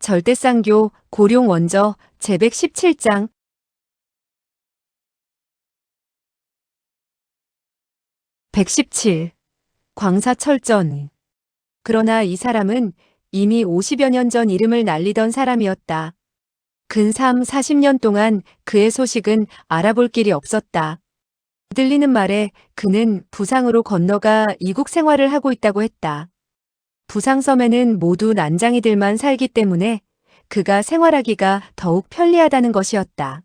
절대쌍교 고룡 원저 제117장 117. 광사철전. 그러나 이 사람은 이미 50여 년 전 이름을 날리던 사람이었다. 근 40년 동안 그의 소식은 알아볼 길이 없었다. 들리는 말에 그는 부상으로 건너가 이국 생활을 하고 있다고 했다. 부상섬에는 모두 난장이들만 살기 때문에 그가 생활하기가 더욱 편리하다는 것이었다.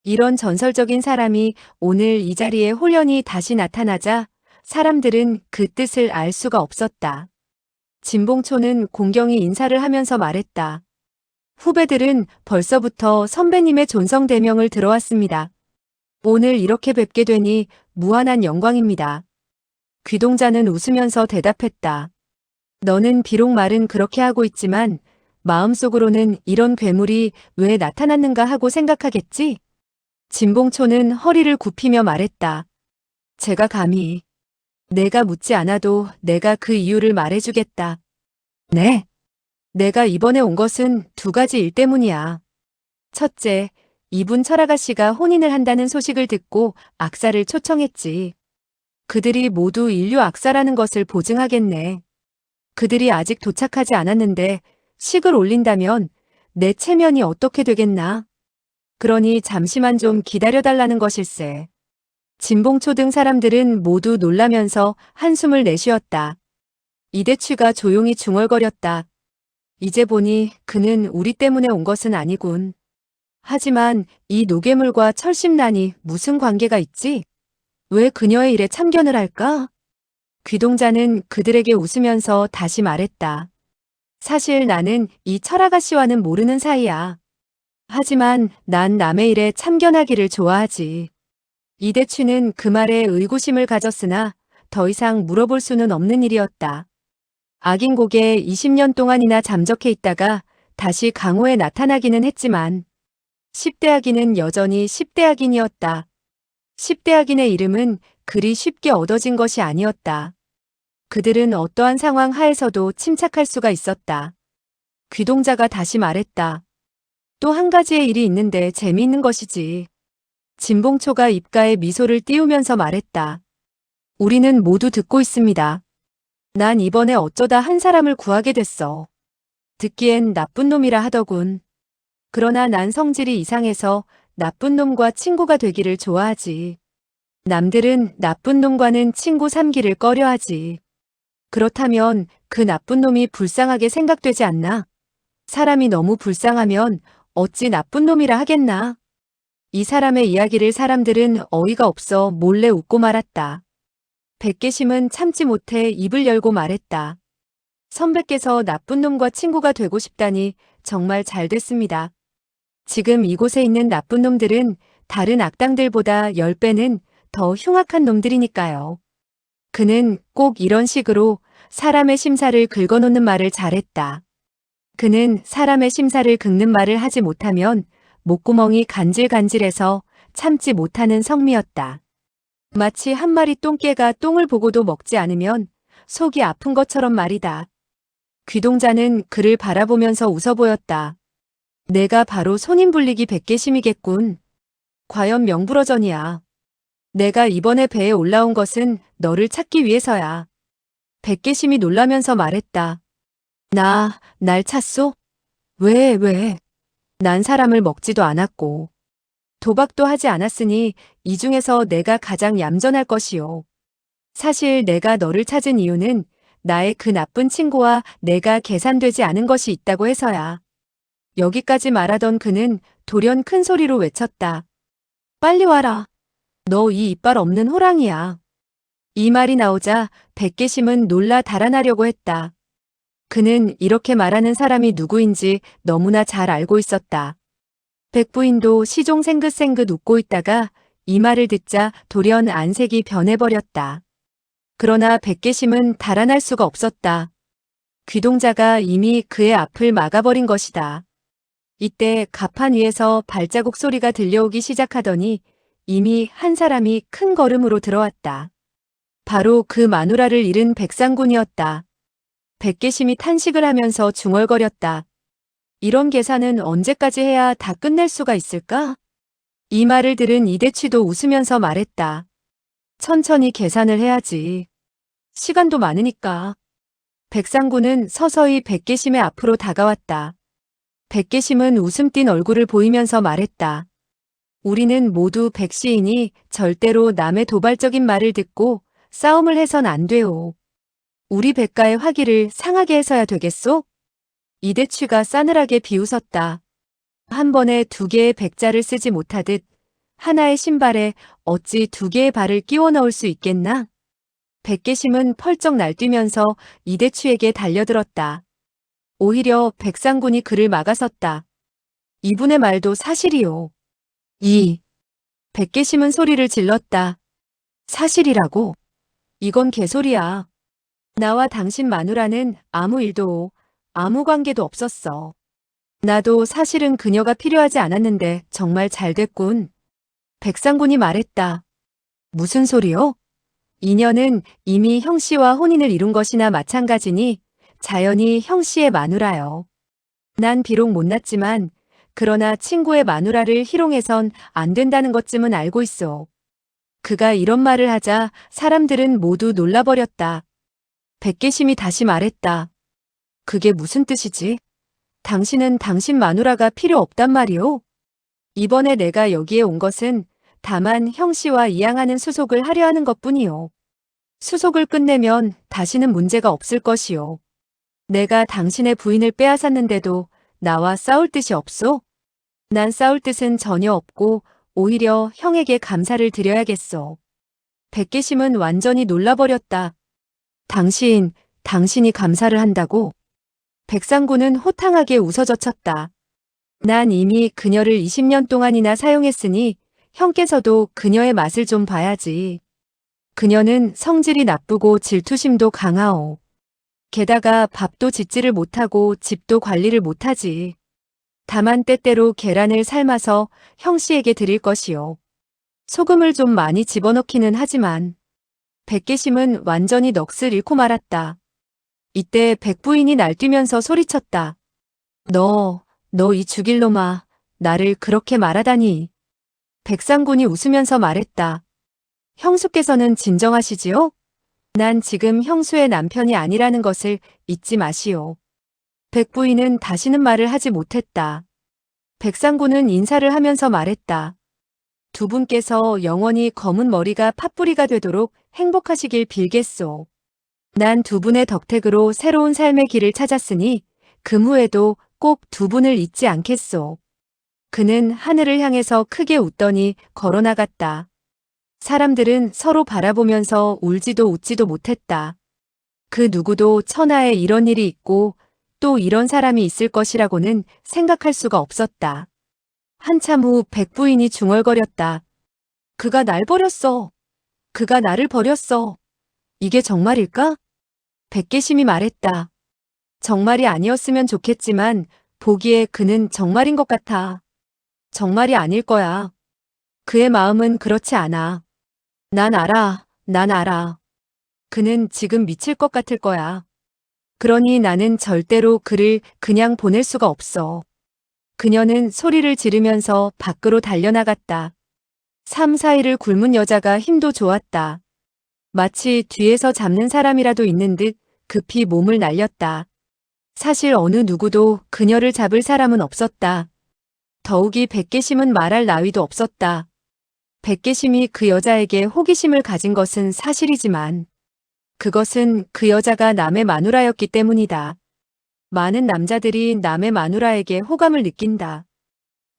이런 전설적인 사람이 오늘 이 자리에 홀연히 다시 나타나자 사람들은 그 뜻을 알 수가 없었다. 진봉초는 공경히 인사를 하면서 말했다. 후배들은 벌써부터 선배님의 존성대명을 들어왔습니다. 오늘 이렇게 뵙게 되니 무한한 영광입니다. 귀동자는 웃으면서 대답했다. 너는 비록 말은 그렇게 하고 있지만 마음속으로는 이런 괴물이 왜 나타났는가 하고 생각하겠지? 진봉초는 허리를 굽히며 말했다. 제가 감히. 내가 묻지 않아도 내가 그 이유를 말해주겠다. 네. 내가 이번에 온 것은 두 가지 일 때문이야. 첫째, 이분 철아가씨가 혼인을 한다는 소식을 듣고 악사를 초청했지. 그들이 모두 인류 악사라는 것을 보증하겠네. 그들이 아직 도착하지 않았는데 식을 올린다면 내 체면이 어떻게 되겠나? 그러니 잠시만 좀 기다려달라는 것일세. 진봉초 등 사람들은 모두 놀라면서 한숨을 내쉬었다. 이대취가 조용히 중얼거렸다. 이제 보니 그는 우리 때문에 온 것은 아니군. 하지만 이 노괴물과 철심란이 무슨 관계가 있지? 왜 그녀의 일에 참견을 할까? 귀동자는 그들에게 웃으면서 다시 말했다. 사실 나는 이 철아가씨와는 모르는 사이야. 하지만 난 남의 일에 참견하기를 좋아하지. 이대취는 그 말에 의구심을 가졌으나 더 이상 물어볼 수는 없는 일이었다. 악인곡에 20년 동안이나 잠적해 있다가 다시 강호에 나타나기는 했지만 10대 악인은 여전히 10대 악인이었다. 10대 악인의 이름은 그리 쉽게 얻어진 것이 아니었다. 그들은 어떠한 상황 하에서도 침착할 수가 있었다. 귀동자가 다시 말했다. 또 한 가지의 일이 있는데 재미있는 것이지. 진봉초가 입가에 미소를 띄우면서 말했다. 우리는 모두 듣고 있습니다. 난 이번에 어쩌다 한 사람을 구하게 됐어. 듣기엔 나쁜 놈이라 하더군. 그러나 난 성질이 이상해서 나쁜 놈과 친구가 되기를 좋아하지. 남들은 나쁜 놈과는 친구 삼기를 꺼려하지. 그렇다면 그 나쁜 놈이 불쌍하게 생각되지 않나? 사람이 너무 불쌍하면 어찌 나쁜 놈이라 하겠나? 이 사람의 이야기를 사람들은 어이가 없어 몰래 웃고 말았다. 백계심은 참지 못해 입을 열고 말했다. 선배께서 나쁜 놈과 친구가 되고 싶다니 정말 잘 됐습니다. 지금 이곳에 있는 나쁜 놈들은 다른 악당들보다 10배는 더 흉악한 놈들이니까요. 그는 꼭 이런 식으로 사람의 심사를 긁어놓는 말을 잘했다. 그는 사람의 심사를 긁는 말을 하지 못하면 목구멍이 간질간질해서 참지 못하는 성미였다. 마치 한 마리 똥개가 똥을 보고도 먹지 않으면 속이 아픈 것처럼 말이다. 귀동자는 그를 바라보면서 웃어 보였다. 내가 바로 손인불리기 백계심이겠군. 과연 명불허전이야. 내가 이번에 배에 올라온 것은 너를 찾기 위해서야. 백계심이 놀라면서 말했다. 날 찾소? 왜? 난 사람을 먹지도 않았고 도박도 하지 않았으니 이 중에서 내가 가장 얌전할 것이요. 사실 내가 너를 찾은 이유는 나의 그 나쁜 친구와 내가 계산되지 않은 것이 있다고 해서야. 여기까지 말하던 그는 돌연 큰 소리로 외쳤다. 빨리 와라. 너 이 이빨 없는 호랑이야. 이 말이 나오자 백계심은 놀라 달아나려고 했다. 그는 이렇게 말하는 사람이 누구인지 너무나 잘 알고 있었다. 백부인도 시종 생긋생긋 웃고 있다가 이 말을 듣자 돌연 안색이 변해버렸다. 그러나 백계심은 달아날 수가 없었다. 귀동자가 이미 그의 앞을 막아버린 것이다. 이때 가판 위에서 발자국 소리가 들려오기 시작하더니 이미 한 사람이 큰 걸음으로 들어왔다. 바로 그 마누라를 잃은 백상군이었다. 백계심이 탄식을 하면서 중얼거렸다. 이런 계산은 언제까지 해야 다 끝낼 수가 있을까? 이 말을 들은 이대취도 웃으면서 말했다. 천천히 계산을 해야지. 시간도 많으니까. 백상구는 서서히 백계심의 앞으로 다가왔다. 백계심은 웃음 띤 얼굴을 보이면서 말했다. 우리는 모두 백시이니 절대로 남의 도발적인 말을 듣고 싸움을 해선 안 돼요. 우리 백가의 화기를 상하게 해서야 되겠소? 이대취가 싸늘하게 비웃었다. 한 번에 두 개의 백자를 쓰지 못하듯 하나의 신발에 어찌 두 개의 발을 끼워 넣을 수 있겠나? 백계심은 펄쩍 날뛰면서 이대취에게 달려들었다. 오히려 백상군이 그를 막아섰다. 이분의 말도 사실이요. 백계심은 소리를 질렀다. 사실이라고? 이건 개소리야. 나와 당신 마누라는 아무 일도, 아무 관계도 없었어. 나도 사실은 그녀가 필요하지 않았는데 정말 잘 됐군. 백상군이 말했다. 무슨 소리요? 인연은 이미 형씨와 혼인을 이룬 것이나 마찬가지니 자연히 형씨의 마누라요. 난 비록 못났지만 그러나 친구의 마누라를 희롱해선 안 된다는 것쯤은 알고 있어. 그가 이런 말을 하자 사람들은 모두 놀라버렸다. 백계심이 다시 말했다. 그게 무슨 뜻이지? 당신은 당신 마누라가 필요 없단 말이오? 이번에 내가 여기에 온 것은 다만 형씨와 이양하는 수속을 하려 하는 것뿐이요. 수속을 끝내면 다시는 문제가 없을 것이요. 내가 당신의 부인을 빼앗았는데도 나와 싸울 뜻이 없소? 난 싸울 뜻은 전혀 없고 오히려 형에게 감사를 드려야겠소. 백계심은 완전히 놀라버렸다. 당신이 감사를 한다고? 백상구는 호탕하게 웃어젖혔다. 난 이미 그녀를 20년 동안이나 사용했으니 형께서도 그녀의 맛을 좀 봐야지. 그녀는 성질이 나쁘고 질투심도 강하오. 게다가 밥도 짓지를 못하고 집도 관리를 못하지. 다만 때때로 계란을 삶아서 형씨에게 드릴 것이요. 소금을 좀 많이 집어넣기는 하지만. 백계심은 완전히 넋을 잃고 말았다. 이때 백부인이 날뛰면서 소리쳤다. 너 이 죽일 놈아, 나를 그렇게 말하다니. 백상군이 웃으면서 말했다. 형수께서는 진정하시지요? 난 지금 형수의 남편이 아니라는 것을 잊지 마시오. 백부인은 다시는 말을 하지 못했다. 백상군은 인사를 하면서 말했다. 두 분께서 영원히 검은 머리가 팥뿌리가 되도록 행복하시길 빌겠소. 난 두 분의 덕택으로 새로운 삶의 길을 찾았으니 금후에도 꼭 두 분을 잊지 않겠소. 그는 하늘을 향해서 크게 웃더니 걸어나갔다. 사람들은 서로 바라보면서 울지도 웃지도 못했다. 그 누구도 천하에 이런 일이 있고 또 이런 사람이 있을 것이라고는 생각할 수가 없었다. 한참 후 백부인이 중얼거렸다. 그가 날 버렸어. 그가 나를 버렸어. 이게 정말일까? 백계심이 말했다. 정말이 아니었으면 좋겠지만 보기에 그는 정말인 것 같아. 정말이 아닐 거야. 그의 마음은 그렇지 않아. 난 알아. 그는 지금 미칠 것 같을 거야. 그러니 나는 절대로 그를 그냥 보낼 수가 없어. 그녀는 소리를 지르면서 밖으로 달려나갔다. 3, 4일을 굶은 여자가 힘도 좋았다. 마치 뒤에서 잡는 사람이라도 있는 듯 급히 몸을 날렸다. 사실 어느 누구도 그녀를 잡을 사람은 없었다. 더욱이 백계심은 말할 나위도 없었다. 백계심이 그 여자에게 호기심을 가진 것은 사실이지만 그것은 그 여자가 남의 마누라였기 때문이다. 많은 남자들이 남의 마누라에게 호감을 느낀다.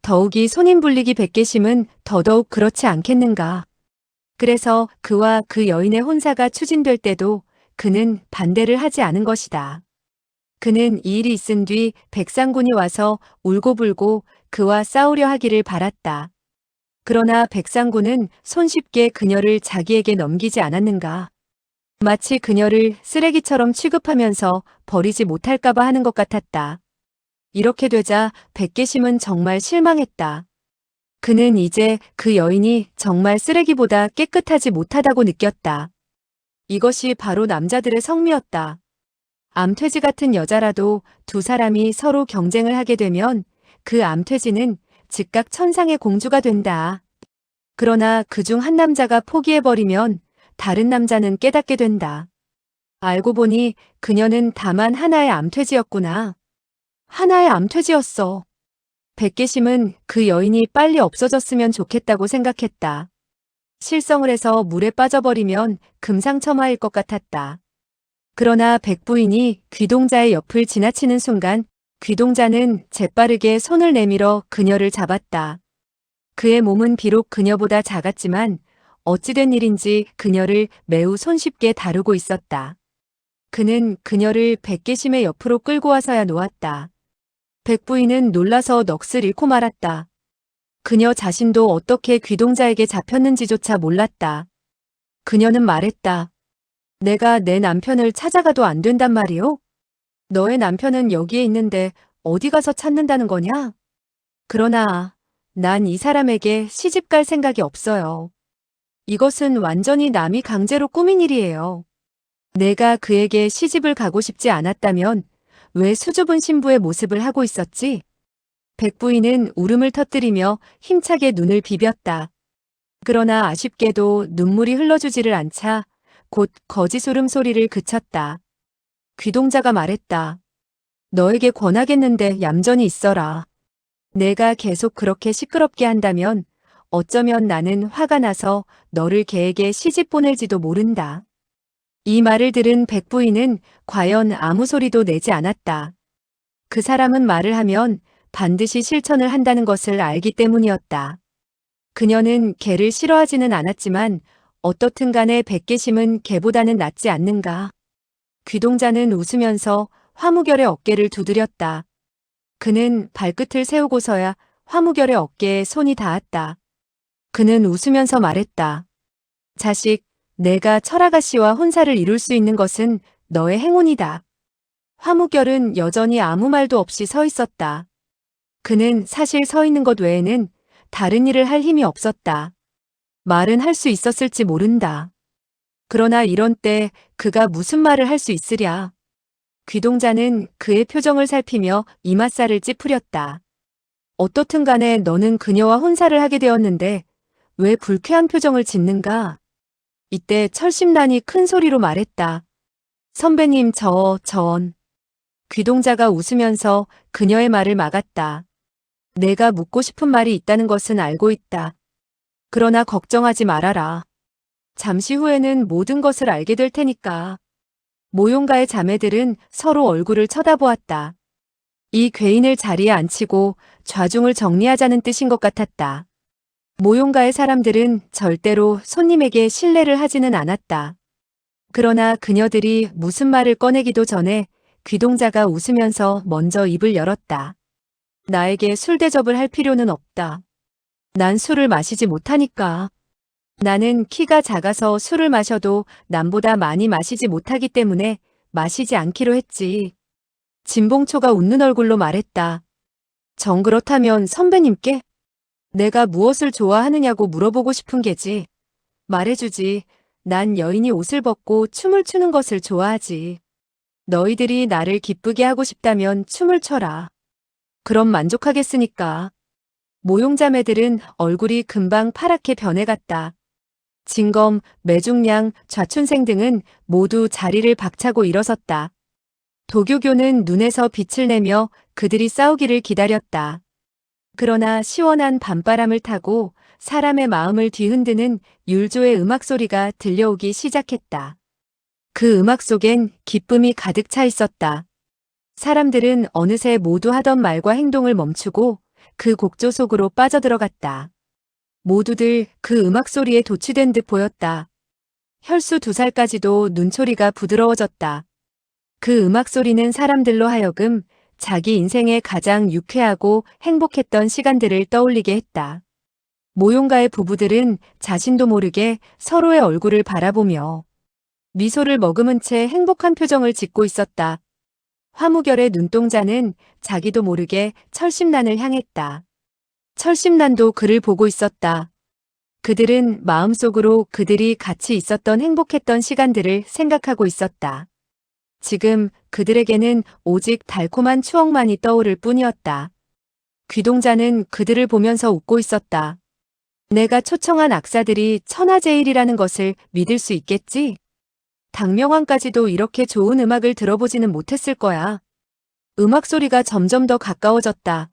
더욱이 손님불리기 백계심은 더더욱 그렇지 않겠는가. 그래서 그와 그 여인의 혼사가 추진될 때도 그는 반대를 하지 않은 것이다. 그는 이 일이 있은 뒤 백상군이 와서 울고불고 그와 싸우려 하기를 바랐다. 그러나 백상군은 손쉽게 그녀를 자기에게 넘기지 않았는가. 마치 그녀를 쓰레기처럼 취급하면서 버리지 못할까봐 하는 것 같았다. 이렇게 되자 백계심은 정말 실망했다. 그는 이제 그 여인이 정말 쓰레기보다 깨끗하지 못하다고 느꼈다. 이것이 바로 남자들의 성미였다. 암퇴지 같은 여자라도 두 사람이 서로 경쟁을 하게 되면 그 암퇴지는 즉각 천상의 공주가 된다. 그러나 그중 한 남자가 포기해버리면 다른 남자는 깨닫게 된다. 알고 보니 그녀는 다만 하나의 암퇴지였구나. 하나의 암퇴지였어. 백계심은 그 여인이 빨리 없어졌으면 좋겠다고 생각했다. 실성을 해서 물에 빠져버리면 금상첨화일 것 같았다. 그러나 백부인이 귀동자의 옆을 지나치는 순간 귀동자는 재빠르게 손을 내밀어 그녀를 잡았다. 그의 몸은 비록 그녀보다 작았지만 어찌된 일인지 그녀를 매우 손쉽게 다루고 있었다. 그는 그녀를 백계심의 옆으로 끌고 와서야 놓았다. 백부인은 놀라서 넋을 잃고 말았다. 그녀 자신도 어떻게 귀동자에게 잡혔는지조차 몰랐다. 그녀는 말했다. 내가 내 남편을 찾아가도 안 된단 말이오? 너의 남편은 여기에 있는데 어디 가서 찾는다는 거냐? 그러나 난 이 사람에게 시집 갈 생각이 없어요. 이것은 완전히 남이 강제로 꾸민 일이에요. 내가 그에게 시집을 가고 싶지 않았다면 왜 수줍은 신부의 모습을 하고 있었지? 백부인은 울음을 터뜨리며 힘차게 눈을 비볐다. 그러나 아쉽게도 눈물이 흘러주지를 않자 곧 거짓 울음소리를 그쳤다. 귀동자가 말했다. 너에게 권하겠는데 얌전히 있어라. 내가 계속 그렇게 시끄럽게 한다면 어쩌면 나는 화가 나서 너를 걔에게 시집 보낼지도 모른다. 이 말을 들은 백부인은 과연 아무 소리도 내지 않았다. 그 사람은 말을 하면 반드시 실천을 한다는 것을 알기 때문이었다. 그녀는 개를 싫어하지는 않았지만 어떻든 간에 백계심은 개보다는 낫지 않는가. 귀동자는 웃으면서 화무결의 어깨를 두드렸다. 그는 발끝을 세우고서야 화무결의 어깨에 손이 닿았다. 그는 웃으면서 말했다. 자식, 내가 철아가씨와 혼사를 이룰 수 있는 것은 너의 행운이다. 화무결은 여전히 아무 말도 없이 서 있었다. 그는 사실 서 있는 것 외에는 다른 일을 할 힘이 없었다. 말은 할 수 있었을지 모른다. 그러나 이런 때 그가 무슨 말을 할 수 있으랴. 귀동자는 그의 표정을 살피며 이맛살을 찌푸렸다. 어떻든 간에 너는 그녀와 혼사를 하게 되었는데 왜 불쾌한 표정을 짓는가? 이때 철심란이 큰 소리로 말했다. 선배님 전. 귀동자가 웃으면서 그녀의 말을 막았다. 내가 묻고 싶은 말이 있다는 것은 알고 있다. 그러나 걱정하지 말아라. 잠시 후에는 모든 것을 알게 될 테니까. 모용가의 자매들은 서로 얼굴을 쳐다보았다. 이 괴인을 자리에 앉히고 좌중을 정리하자는 뜻인 것 같았다. 모용가의 사람들은 절대로 손님에게 실례를 하지는 않았다. 그러나 그녀들이 무슨 말을 꺼내기도 전에 귀동자가 웃으면서 먼저 입을 열었다. 나에게 술 대접을 할 필요는 없다. 난 술을 마시지 못하니까. 나는 키가 작아서 술을 마셔도 남보다 많이 마시지 못하기 때문에 마시지 않기로 했지. 진봉초가 웃는 얼굴로 말했다. 정 그렇다면 선배님께 내가 무엇을 좋아하느냐고 물어보고 싶은 게지. 말해주지. 난 여인이 옷을 벗고 춤을 추는 것을 좋아하지. 너희들이 나를 기쁘게 하고 싶다면 춤을 춰라. 그럼 만족하겠으니까. 모용자매들은 얼굴이 금방 파랗게 변해갔다. 진검, 매중량, 좌춘생 등은 모두 자리를 박차고 일어섰다. 도교교는 눈에서 빛을 내며 그들이 싸우기를 기다렸다. 그러나 시원한 밤바람을 타고 사람의 마음을 뒤흔드는 율조의 음악 소리가 들려오기 시작했다. 그 음악 속엔 기쁨이 가득 차 있었다. 사람들은 어느새 모두 하던 말과 행동을 멈추고 그 곡조 속으로 빠져들어갔다. 모두들 그 음악 소리에 도취된 듯 보였다. 혈수 2살까지도 눈초리가 부드러워졌다. 그 음악 소리는 사람들로 하여금 자기 인생에 가장 유쾌하고 행복했던 시간들을 떠올리게 했다. 모용가의 부부들은 자신도 모르게 서로의 얼굴을 바라보며 미소를 머금은 채 행복한 표정을 짓고 있었다. 화무결의 눈동자는 자기도 모르게 철심란을 향했다. 철심란도 그를 보고 있었다. 그들은 마음속으로 그들이 같이 있었던 행복했던 시간들을 생각하고 있었다. 지금 그들에게는 오직 달콤한 추억만이 떠오를 뿐이었다. 귀동자는 그들을 보면서 웃고 있었다. 내가 초청한 악사들이 천하제일이라는 것을 믿을 수 있겠지? 당명환까지도 이렇게 좋은 음악을 들어보지는 못했을 거야. 음악 소리가 점점 더 가까워졌다.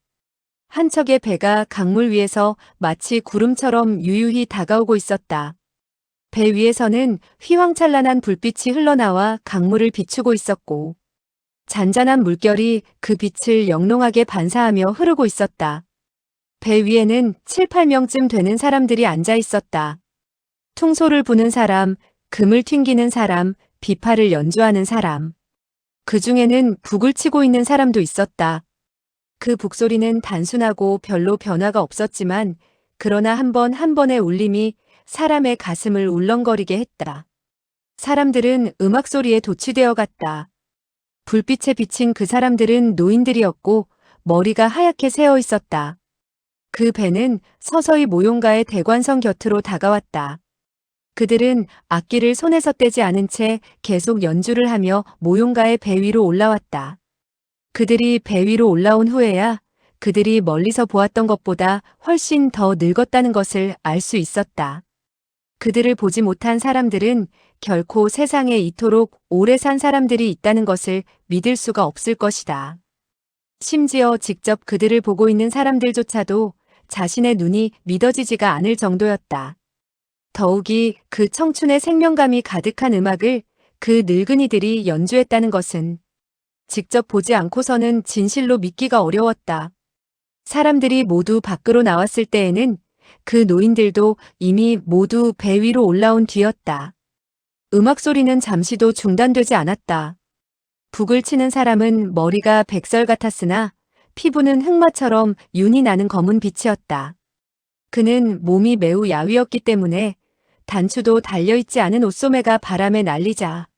한 척의 배가 강물 위에서 마치 구름처럼 유유히 다가오고 있었다. 배 위에서는 휘황찬란한 불빛이 흘러나와 강물을 비추고 있었고, 잔잔한 물결이 그 빛을 영롱하게 반사하며 흐르고 있었다. 배 위에는 7, 8명쯤 되는 사람들이 앉아 있었다. 퉁소를 부는 사람, 금을 튕기는 사람, 비파를 연주하는 사람. 그 중에는 북을 치고 있는 사람도 있었다. 그 북소리는 단순하고 별로 변화가 없었지만, 그러나 한 번 한 번의 울림이 사람의 가슴을 울렁거리게 했다. 사람들은 음악 소리에 도취되어 갔다. 불빛에 비친 그 사람들은 노인들이었고 머리가 하얗게 새어 있었다. 그 배는 서서히 모용가의 대관성 곁으로 다가왔다. 그들은 악기를 손에서 떼지 않은 채 계속 연주를 하며 모용가의 배 위로 올라왔다. 그들이 배 위로 올라온 후에야 그들이 멀리서 보았던 것보다 훨씬 더 늙었다는 것을 알 수 있었다. 그들을 보지 못한 사람들은 결코 세상에 이토록 오래 산 사람들이 있다는 것을 믿을 수가 없을 것이다. 심지어 직접 그들을 보고 있는 사람들조차도 자신의 눈이 믿어지지가 않을 정도였다. 더욱이 그 청춘의 생명감이 가득한 음악을 그 늙은이들이 연주했다는 것은 직접 보지 않고서는 진실로 믿기가 어려웠다. 사람들이 모두 밖으로 나왔을 때에는 그 노인들도 이미 모두 배 위로 올라온 뒤였다. 음악 소리는 잠시도 중단되지 않았다. 북을 치는 사람은 머리가 백설 같았으나 피부는 흑마처럼 윤이 나는 검은 빛이었다. 그는 몸이 매우 야위었기 때문에 단추도 달려있지 않은 옷소매가 바람에 날리자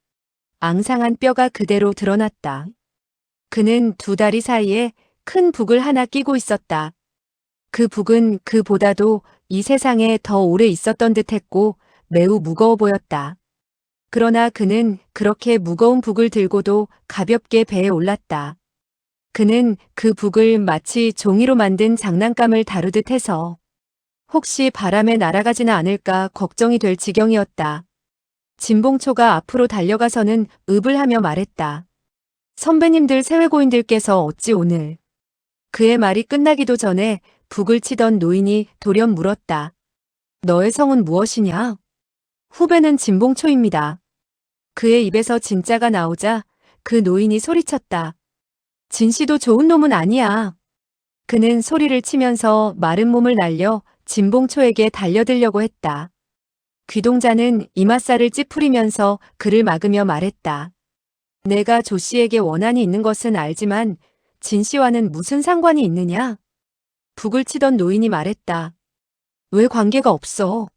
앙상한 뼈가 그대로 드러났다. 그는 두 다리 사이에 큰 북을 하나 끼고 있었다. 그 북은 그보다도 이 세상에 더 오래 있었던 듯했고 매우 무거워 보였다. 그러나 그는 그렇게 무거운 북을 들고도 가볍게 배에 올랐다. 그는 그 북을 마치 종이로 만든 장난감을 다루듯 해서 혹시 바람에 날아가지는 않을까 걱정이 될 지경이었다. 진봉초가 앞으로 달려가서는 읍을 하며 말했다. 선배님들 세외고인들께서 어찌 오늘. 그의 말이 끝나기도 전에 북을 치던 노인이 돌연 물었다. 너의 성은 무엇이냐? 후배는 진봉초입니다. 그의 입에서 진짜가 나오자 그 노인이 소리쳤다. 진씨도 좋은 놈은 아니야. 그는 소리를 치면서 마른 몸을 날려 진봉초에게 달려들려고 했다. 귀동자는 이맛살을 찌푸리면서 그를 막으며 말했다. 내가 조씨에게 원한이 있는 것은 알지만 진씨와는 무슨 상관이 있느냐? 북을 치던 노인이 말했다. 왜 관계가 없어?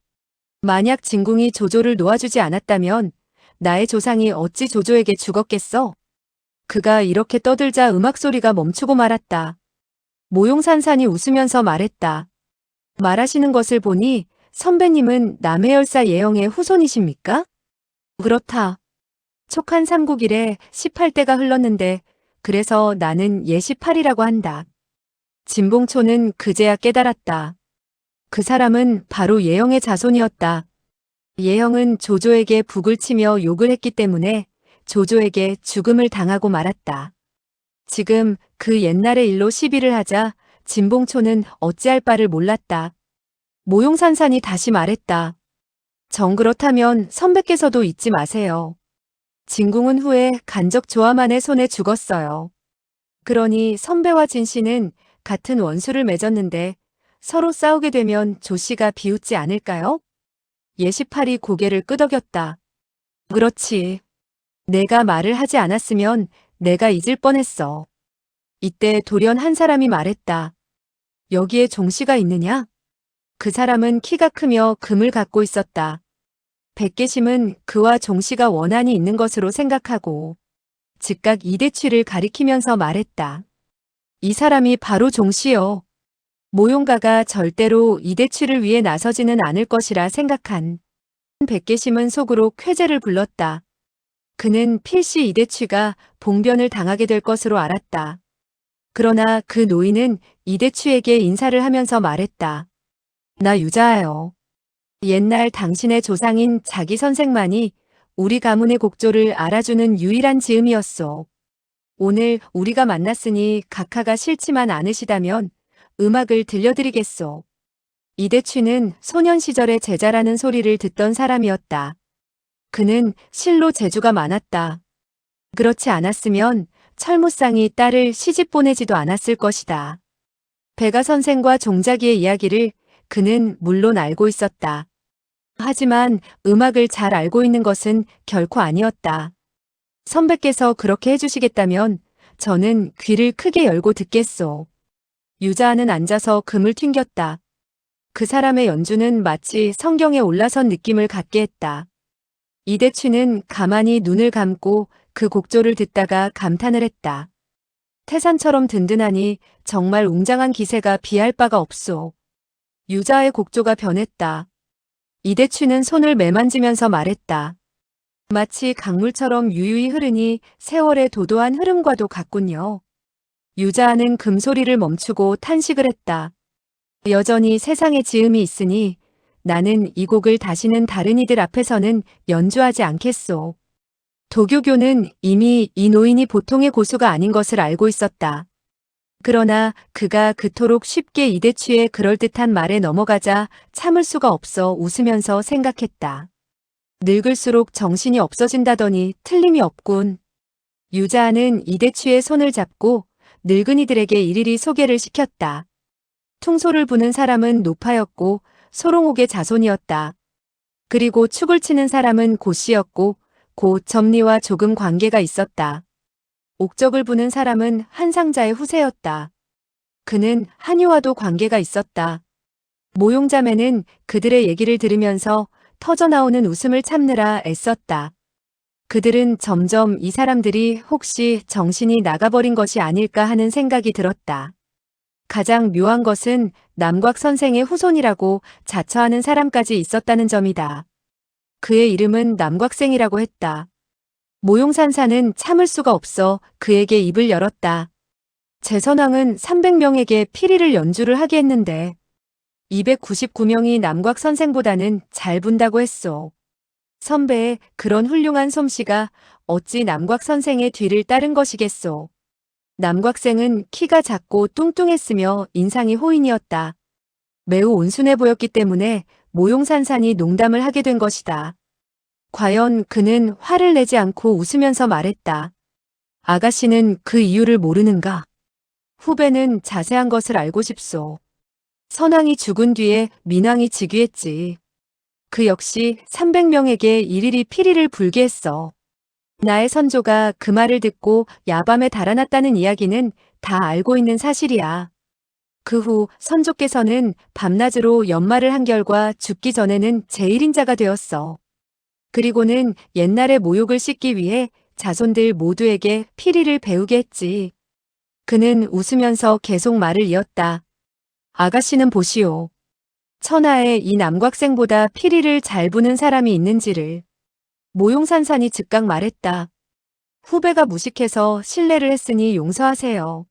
만약 진궁이 조조를 놓아주지 않았다면 나의 조상이 어찌 조조에게 죽었겠어? 그가 이렇게 떠들자 음악 소리가 멈추고 말았다. 모용산산이 웃으면서 말했다. 말하시는 것을 보니 선배님은 남해열사 예영의 후손이십니까? 그렇다. 촉한 삼국일에 18대가 흘렀는데 그래서 나는 예 18이라고 한다. 진봉초는 그제야 깨달았다. 그 사람은 바로 예영의 자손이었다. 예영은 조조에게 북을 치며 욕을 했기 때문에 조조에게 죽음을 당하고 말았다. 지금 그 옛날의 일로 시비를 하자 진봉초는 어찌할 바를 몰랐다. 모용산산이 다시 말했다. 정 그렇다면 선배께서도 잊지 마세요. 진궁은 후에 간적 조아만의 손에 죽었어요. 그러니 선배와 진씨는 같은 원수를 맺었는데 서로 싸우게 되면 조씨가 비웃지 않을까요? 예18이 고개를 끄덕였다. 그렇지. 내가 말을 하지 않았으면 내가 잊을 뻔했어. 이때 돌연 한 사람이 말했다. 여기에 종씨가 있느냐? 그 사람은 키가 크며 금을 갖고 있었다. 백계심은 그와 종씨가 원한이 있는 것으로 생각하고 즉각 이대취를 가리키면서 말했다. 이 사람이 바로 종씨요. 모용가가 절대로 이대취를 위해 나서지는 않을 것이라 생각한 백계심은 속으로 쾌재를 불렀다. 그는 필시 이대취가 봉변을 당하게 될 것으로 알았다. 그러나 그 노인은 이대취에게 인사를 하면서 말했다. 나 유자하여. 옛날 당신의 조상인 자기 선생만이 우리 가문의 곡조를 알아주는 유일한 지음이었소. 오늘 우리가 만났으니 각하가 싫지만 않으시다면 음악을 들려드리겠소. 이대취는 소년 시절의 제자라는 소리를 듣던 사람이었다. 그는 실로 재주가 많았다. 그렇지 않았으면 철무상이 딸을 시집 보내지도 않았을 것이다. 백아 선생과 종자기의 이야기를 그는 물론 알고 있었다. 하지만 음악을 잘 알고 있는 것은 결코 아니었다. 선배께서 그렇게 해주시겠다면 저는 귀를 크게 열고 듣겠소. 유자아는 앉아서 금을 튕겼다. 그 사람의 연주는 마치 성경에 올라선 느낌을 갖게 했다. 이대취는 가만히 눈을 감고 그 곡조를 듣다가 감탄을 했다. 태산처럼 든든하니 정말 웅장한 기세가 비할 바가 없소. 유자의 곡조가 변했다. 이대취는 손을 매만지면서 말했다. 마치 강물처럼 유유히 흐르니 세월의 도도한 흐름과도 같군요. 유자아는 금소리를 멈추고 탄식을 했다. 여전히 세상에 지음이 있으니 나는 이 곡을 다시는 다른 이들 앞에서는 연주하지 않겠소. 도교교는 이미 이 노인이 보통의 고수가 아닌 것을 알고 있었다. 그러나 그가 그토록 쉽게 이대취의 그럴듯한 말에 넘어가자 참을 수가 없어 웃으면서 생각했다. 늙을수록 정신이 없어진다더니 틀림이 없군. 유자아는 이대취의 손을 잡고 늙은이들에게 일일이 소개를 시켰다. 퉁소를 부는 사람은 노파였고 소롱옥의 자손이었다. 그리고 축을 치는 사람은 고씨였고 곧 점리와 조금 관계가 있었다. 옥적을 부는 사람은 한상자의 후세였다. 그는 한유와도 관계가 있었다. 모용자매는 그들의 얘기를 들으면서 터져나오는 웃음을 참느라 애썼다. 그들은 점점 이 사람들이 혹시 정신이 나가버린 것이 아닐까 하는 생각이 들었다. 가장 묘한 것은 남곽 선생의 후손이라고 자처하는 사람까지 있었다는 점이다. 그의 이름은 남곽생이라고 했다. 모용산사는 참을 수가 없어 그에게 입을 열었다. 제선왕은 300명에게 피리를 연주를 하게 했는데 299명이 남곽 선생보다는 잘 분다고 했소. 선배의 그런 훌륭한 솜씨가 어찌 남곽 선생의 뒤를 따른 것이겠소. 남곽생은 키가 작고 뚱뚱했으며 인상이 호인이었다. 매우 온순해 보였기 때문에 모용산산이 농담을 하게 된 것이다. 과연 그는 화를 내지 않고 웃으면서 말했다. 아가씨는 그 이유를 모르는가? 후배는 자세한 것을 알고 싶소. 선왕이 죽은 뒤에 민왕이 즉위했지. 그 역시 300명에게 일일이 피리를 불게 했어. 나의 선조가 그 말을 듣고 야밤에 달아났다는 이야기는 다 알고 있는 사실이야. 그 후 선조께서는 밤낮으로 연말을 한 결과 죽기 전에는 제1인자가 되었어. 그리고는 옛날의 모욕을 씻기 위해 자손들 모두에게 피리를 배우게 했지. 그는 웃으면서 계속 말을 이었다. 아가씨는 보시오. 천하에 이 남곽생보다 피리를 잘 부는 사람이 있는지를. 모용산산이 즉각 말했다. 후배가 무식해서 실례를 했으니 용서하세요.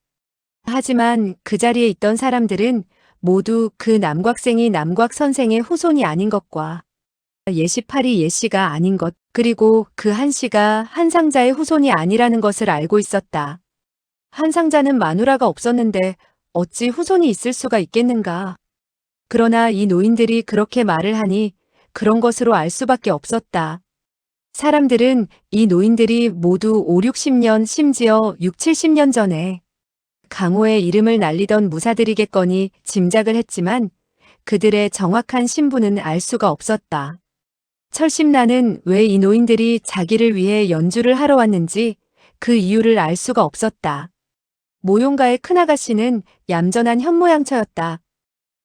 하지만 그 자리에 있던 사람들은 모두 그 남곽생이 남곽 선생의 후손이 아닌 것과 예시팔이 예씨가 아닌 것, 그리고 그 한씨가 한상자의 후손이 아니라는 것을 알고 있었다. 한상자는 마누라가 없었는데 어찌 후손이 있을 수가 있겠는가. 그러나 이 노인들이 그렇게 말을 하니 그런 것으로 알 수밖에 없었다. 사람들은 이 노인들이 모두 5, 60년 심지어 6, 70년 전에 강호의 이름을 날리던 무사들이겠거니 짐작을 했지만 그들의 정확한 신분은 알 수가 없었다. 철심나는 왜 이 노인들이 자기를 위해 연주를 하러 왔는지 그 이유를 알 수가 없었다. 모용가의 큰아가씨는 얌전한 현모양처였다.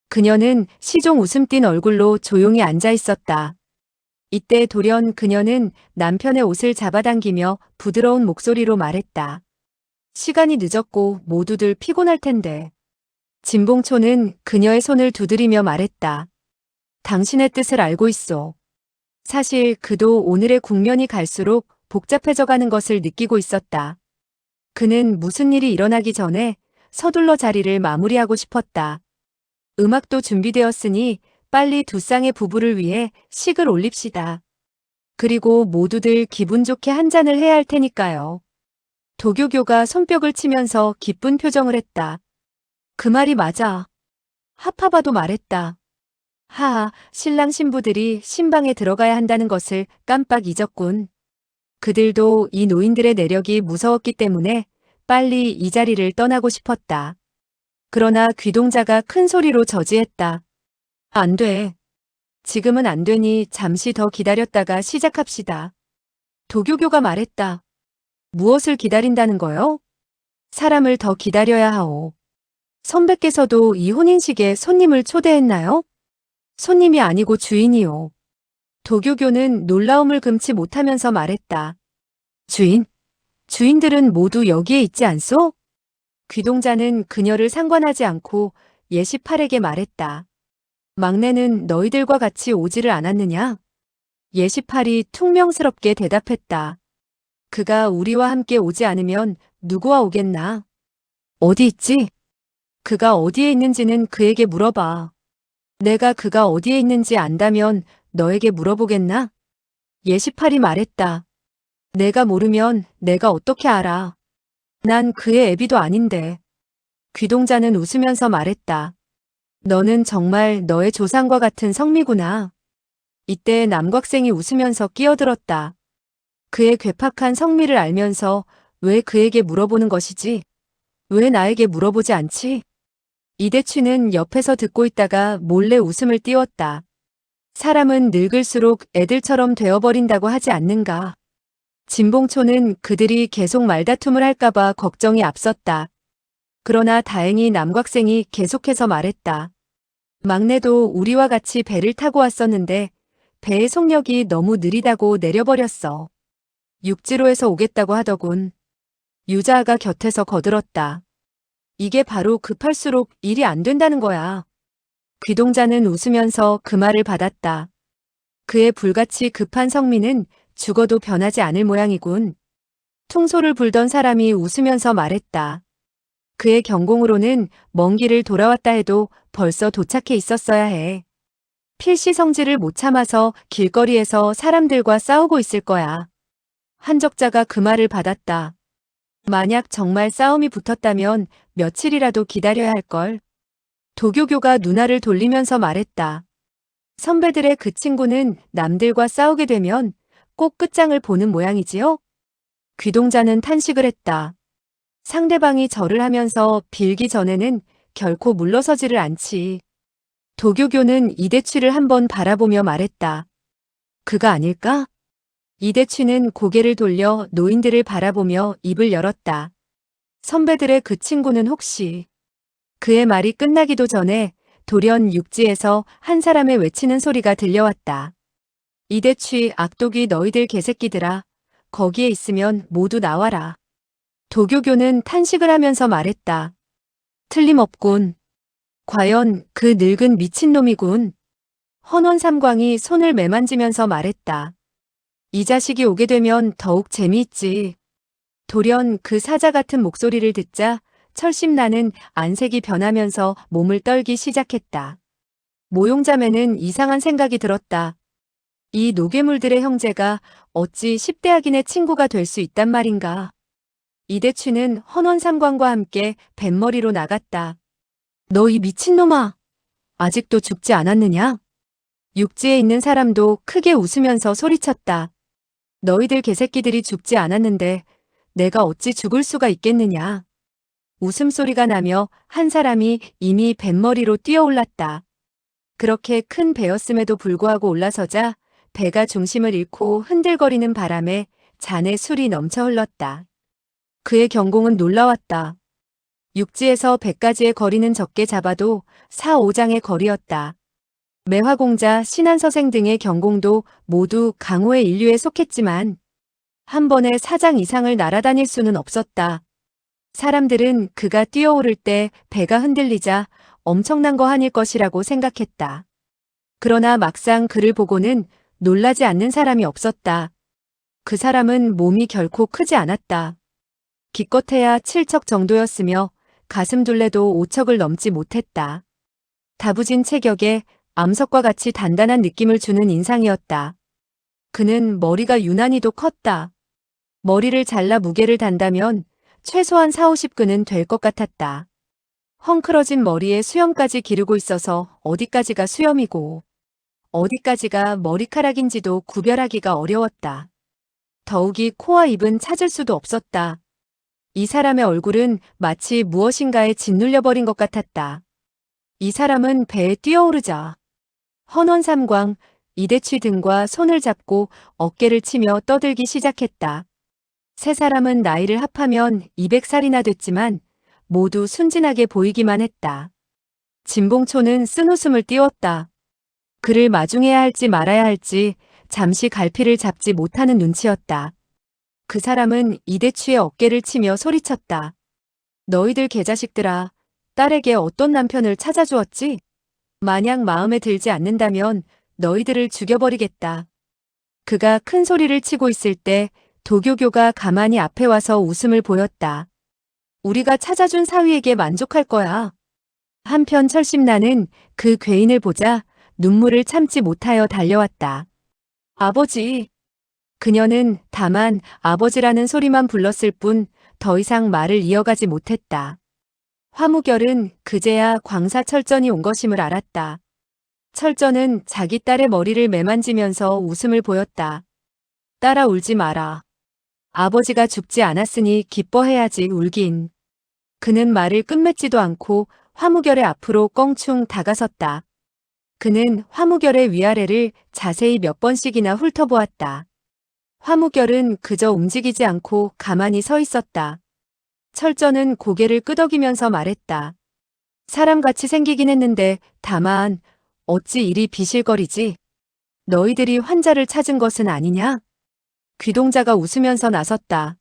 그녀는 시종 웃음 띤 얼굴로 조용히 앉아 있었다. 이때 돌연 그녀는 남편의 옷을 잡아당기며 부드러운 목소리로 말했다. 시간이 늦었고 모두들 피곤할 텐데. 진봉초는 그녀의 손을 두드리며 말했다. 당신의 뜻을 알고 있소. 사실 그도 오늘의 국면이 갈수록 복잡해져 가는 것을 느끼고 있었다. 그는 무슨 일이 일어나기 전에 서둘러 자리를 마무리하고 싶었다. 음악도 준비되었으니 빨리 두 쌍의 부부를 위해 식을 올립시다. 그리고 모두들 기분 좋게 한 잔을 해야 할 테니까요. 도교교가 손뼉을 치면서 기쁜 표정을 했다. 그 말이 맞아. 하파바도 말했다. 하하, 신랑 신부들이 신방에 들어가야 한다는 것을 깜빡 잊었군. 그들도 이 노인들의 내력이 무서웠기 때문에 빨리 이 자리를 떠나고 싶었다. 그러나 귀동자가 큰 소리로 저지했다. 안 돼. 지금은 안 되니 잠시 더 기다렸다가 시작합시다. 도교교가 말했다. 무엇을 기다린다는 거요? 사람을 더 기다려야 하오. 선배께서도 이 혼인식에 손님을 초대했나요? 손님이 아니고 주인이요. 도교교는 놀라움을 금치 못하면서 말했다. 주인? 주인들은 모두 여기에 있지 않소? 귀동자는 그녀를 상관하지 않고 예시팔에게 말했다. 막내는 너희들과 같이 오지를 않았느냐? 예시팔이 퉁명스럽게 대답했다. 그가 우리와 함께 오지 않으면 누구와 오겠나? 어디 있지? 그가 어디에 있는지는 그에게 물어봐. 내가 그가 어디에 있는지 안다면 너에게 물어보겠나? 예시팔이 말했다. 내가 모르면 내가 어떻게 알아? 난 그의 애비도 아닌데. 귀동자는 웃으면서 말했다. 너는 정말 너의 조상과 같은 성미구나. 이때 남곽생이 웃으면서 끼어들었다. 그의 괴팍한 성미를 알면서 왜 그에게 물어보는 것이지? 왜 나에게 물어보지 않지? 이대취는 옆에서 듣고 있다가 몰래 웃음을 띄웠다. 사람은 늙을수록 애들처럼 되어버린다고 하지 않는가. 진봉초는 그들이 계속 말다툼을 할까봐 걱정이 앞섰다. 그러나 다행히 남곽생이 계속해서 말했다. 막내도 우리와 같이 배를 타고 왔었는데 배의 속력이 너무 느리다고 내려버렸어. 육지로에서 오겠다고 하더군. 유자아가 곁에서 거들었다. 이게 바로 급할수록 일이 안 된다는 거야. 귀동자는 웃으면서 그 말을 받았다. 그의 불같이 급한 성미는 죽어도 변하지 않을 모양이군. 퉁소를 불던 사람이 웃으면서 말했다. 그의 경공으로는 먼 길을 돌아왔다 해도 벌써 도착해 있었어야 해. 필시성지를 못 참아서 길거리에서 사람들과 싸우고 있을 거야. 한적자가 그 말을 받았다. 만약 정말 싸움이 붙었다면 며칠이라도 기다려야 할걸. 도교교가 눈알을 돌리면서 말했다. 선배들의 그 친구는 남들과 싸우게 되면 꼭 끝장을 보는 모양이지요? 귀동자는 탄식을 했다. 상대방이 절을 하면서 빌기 전에는 결코 물러서지를 않지. 도교교는 이대취를 한번 바라보며 말했다. 그가 아닐까? 이대취는 고개를 돌려 노인들을 바라보며 입을 열었다. 선배들의 그 친구는 혹시... 그의 말이 끝나기도 전에 돌연 육지에서 한 사람의 외치는 소리가 들려왔다. 이대취 악독이 너희들 개새끼들아. 거기에 있으면 모두 나와라. 도교교는 탄식을 하면서 말했다. 틀림없군. 과연 그 늙은 미친놈이군. 헌원삼광이 손을 매만지면서 말했다. 이 자식이 오게 되면 더욱 재미있지. 돌연 그 사자 같은 목소리를 듣자 철심나는 안색이 변하면서 몸을 떨기 시작했다. 모용자매는 이상한 생각이 들었다. 이 노괴물들의 형제가 어찌 10대학인의 친구가 될 수 있단 말인가. 이대취는 헌원삼광과 함께 뱃머리로 나갔다. 너 이 미친놈아! 아직도 죽지 않았느냐? 육지에 있는 사람도 크게 웃으면서 소리쳤다. 너희들 개새끼들이 죽지 않았는데 내가 어찌 죽을 수가 있겠느냐. 웃음소리가 나며 한 사람이 이미 뱃머리로 뛰어올랐다. 그렇게 큰 배였음에도 불구하고 올라서자 배가 중심을 잃고 흔들거리는 바람에 잔에 술이 넘쳐 흘렀다. 그의 경공은 놀라웠다. 육지에서 배까지의 거리는 적게 잡아도 4, 5장의 거리였다. 매화공자, 신한서생 등의 경공도 모두 강호의 인류에 속했지만 한 번에 4장 이상을 날아다닐 수는 없었다. 사람들은 그가 뛰어오를 때 배가 흔들리자 엄청난 거 아닐 것이라고 생각했다. 그러나 막상 그를 보고는 놀라지 않는 사람이 없었다. 그 사람은 몸이 결코 크지 않았다. 기껏해야 7척 정도였으며 가슴 둘레도 5척을 넘지 못했다. 다부진 체격에 암석과 같이 단단한 느낌을 주는 인상이었다. 그는 머리가 유난히도 컸다. 머리를 잘라 무게를 단다면 최소한 4, 50근은 될 것 같았다. 헝클어진 머리에 수염까지 기르고 있어서 어디까지가 수염이고 어디까지가 머리카락인지도 구별하기가 어려웠다. 더욱이 코와 입은 찾을 수도 없었다. 이 사람의 얼굴은 마치 무엇인가에 짓눌려버린 것 같았다. 이 사람은 배에 뛰어오르자 헌원삼광, 이대취 등과 손을 잡고 어깨를 치며 떠들기 시작했다. 세 사람은 나이를 합하면 200살이나 됐지만 모두 순진하게 보이기만 했다. 진봉초는 쓴웃음을 띄웠다. 그를 마중해야 할지 말아야 할지 잠시 갈피를 잡지 못하는 눈치였다. 그 사람은 이대취의 어깨를 치며 소리쳤다. 너희들 개자식들아, 딸에게 어떤 남편을 찾아주었지? 만약 마음에 들지 않는다면 너희들을 죽여버리겠다. 그가 큰 소리를 치고 있을 때 도교교가 가만히 앞에 와서 웃음을 보였다. 우리가 찾아준 사위에게 만족할 거야. 한편 철심나는 그 괴인을 보자 눈물을 참지 못하여 달려왔다. 아버지. 그녀는 다만 아버지라는 소리만 불렀을 뿐 더 이상 말을 이어가지 못했다. 화무결은 그제야 광사 철전이 온 것임을 알았다. 철전은 자기 딸의 머리를 매만지면서 웃음을 보였다. 딸아 울지 마라. 아버지가 죽지 않았으니 기뻐해야지 울긴. 그는 말을 끝맺지도 않고 화무결의 앞으로 껑충 다가섰다. 그는 화무결의 위아래를 자세히 몇 번씩이나 훑어보았다. 화무결은 그저 움직이지 않고 가만히 서 있었다. 철전은 고개를 끄덕이면서 말했다. 사람같이 생기긴 했는데 다만 어찌 이리 비실거리지? 너희들이 환자를 찾은 것은 아니냐? 귀동자가 웃으면서 나섰다.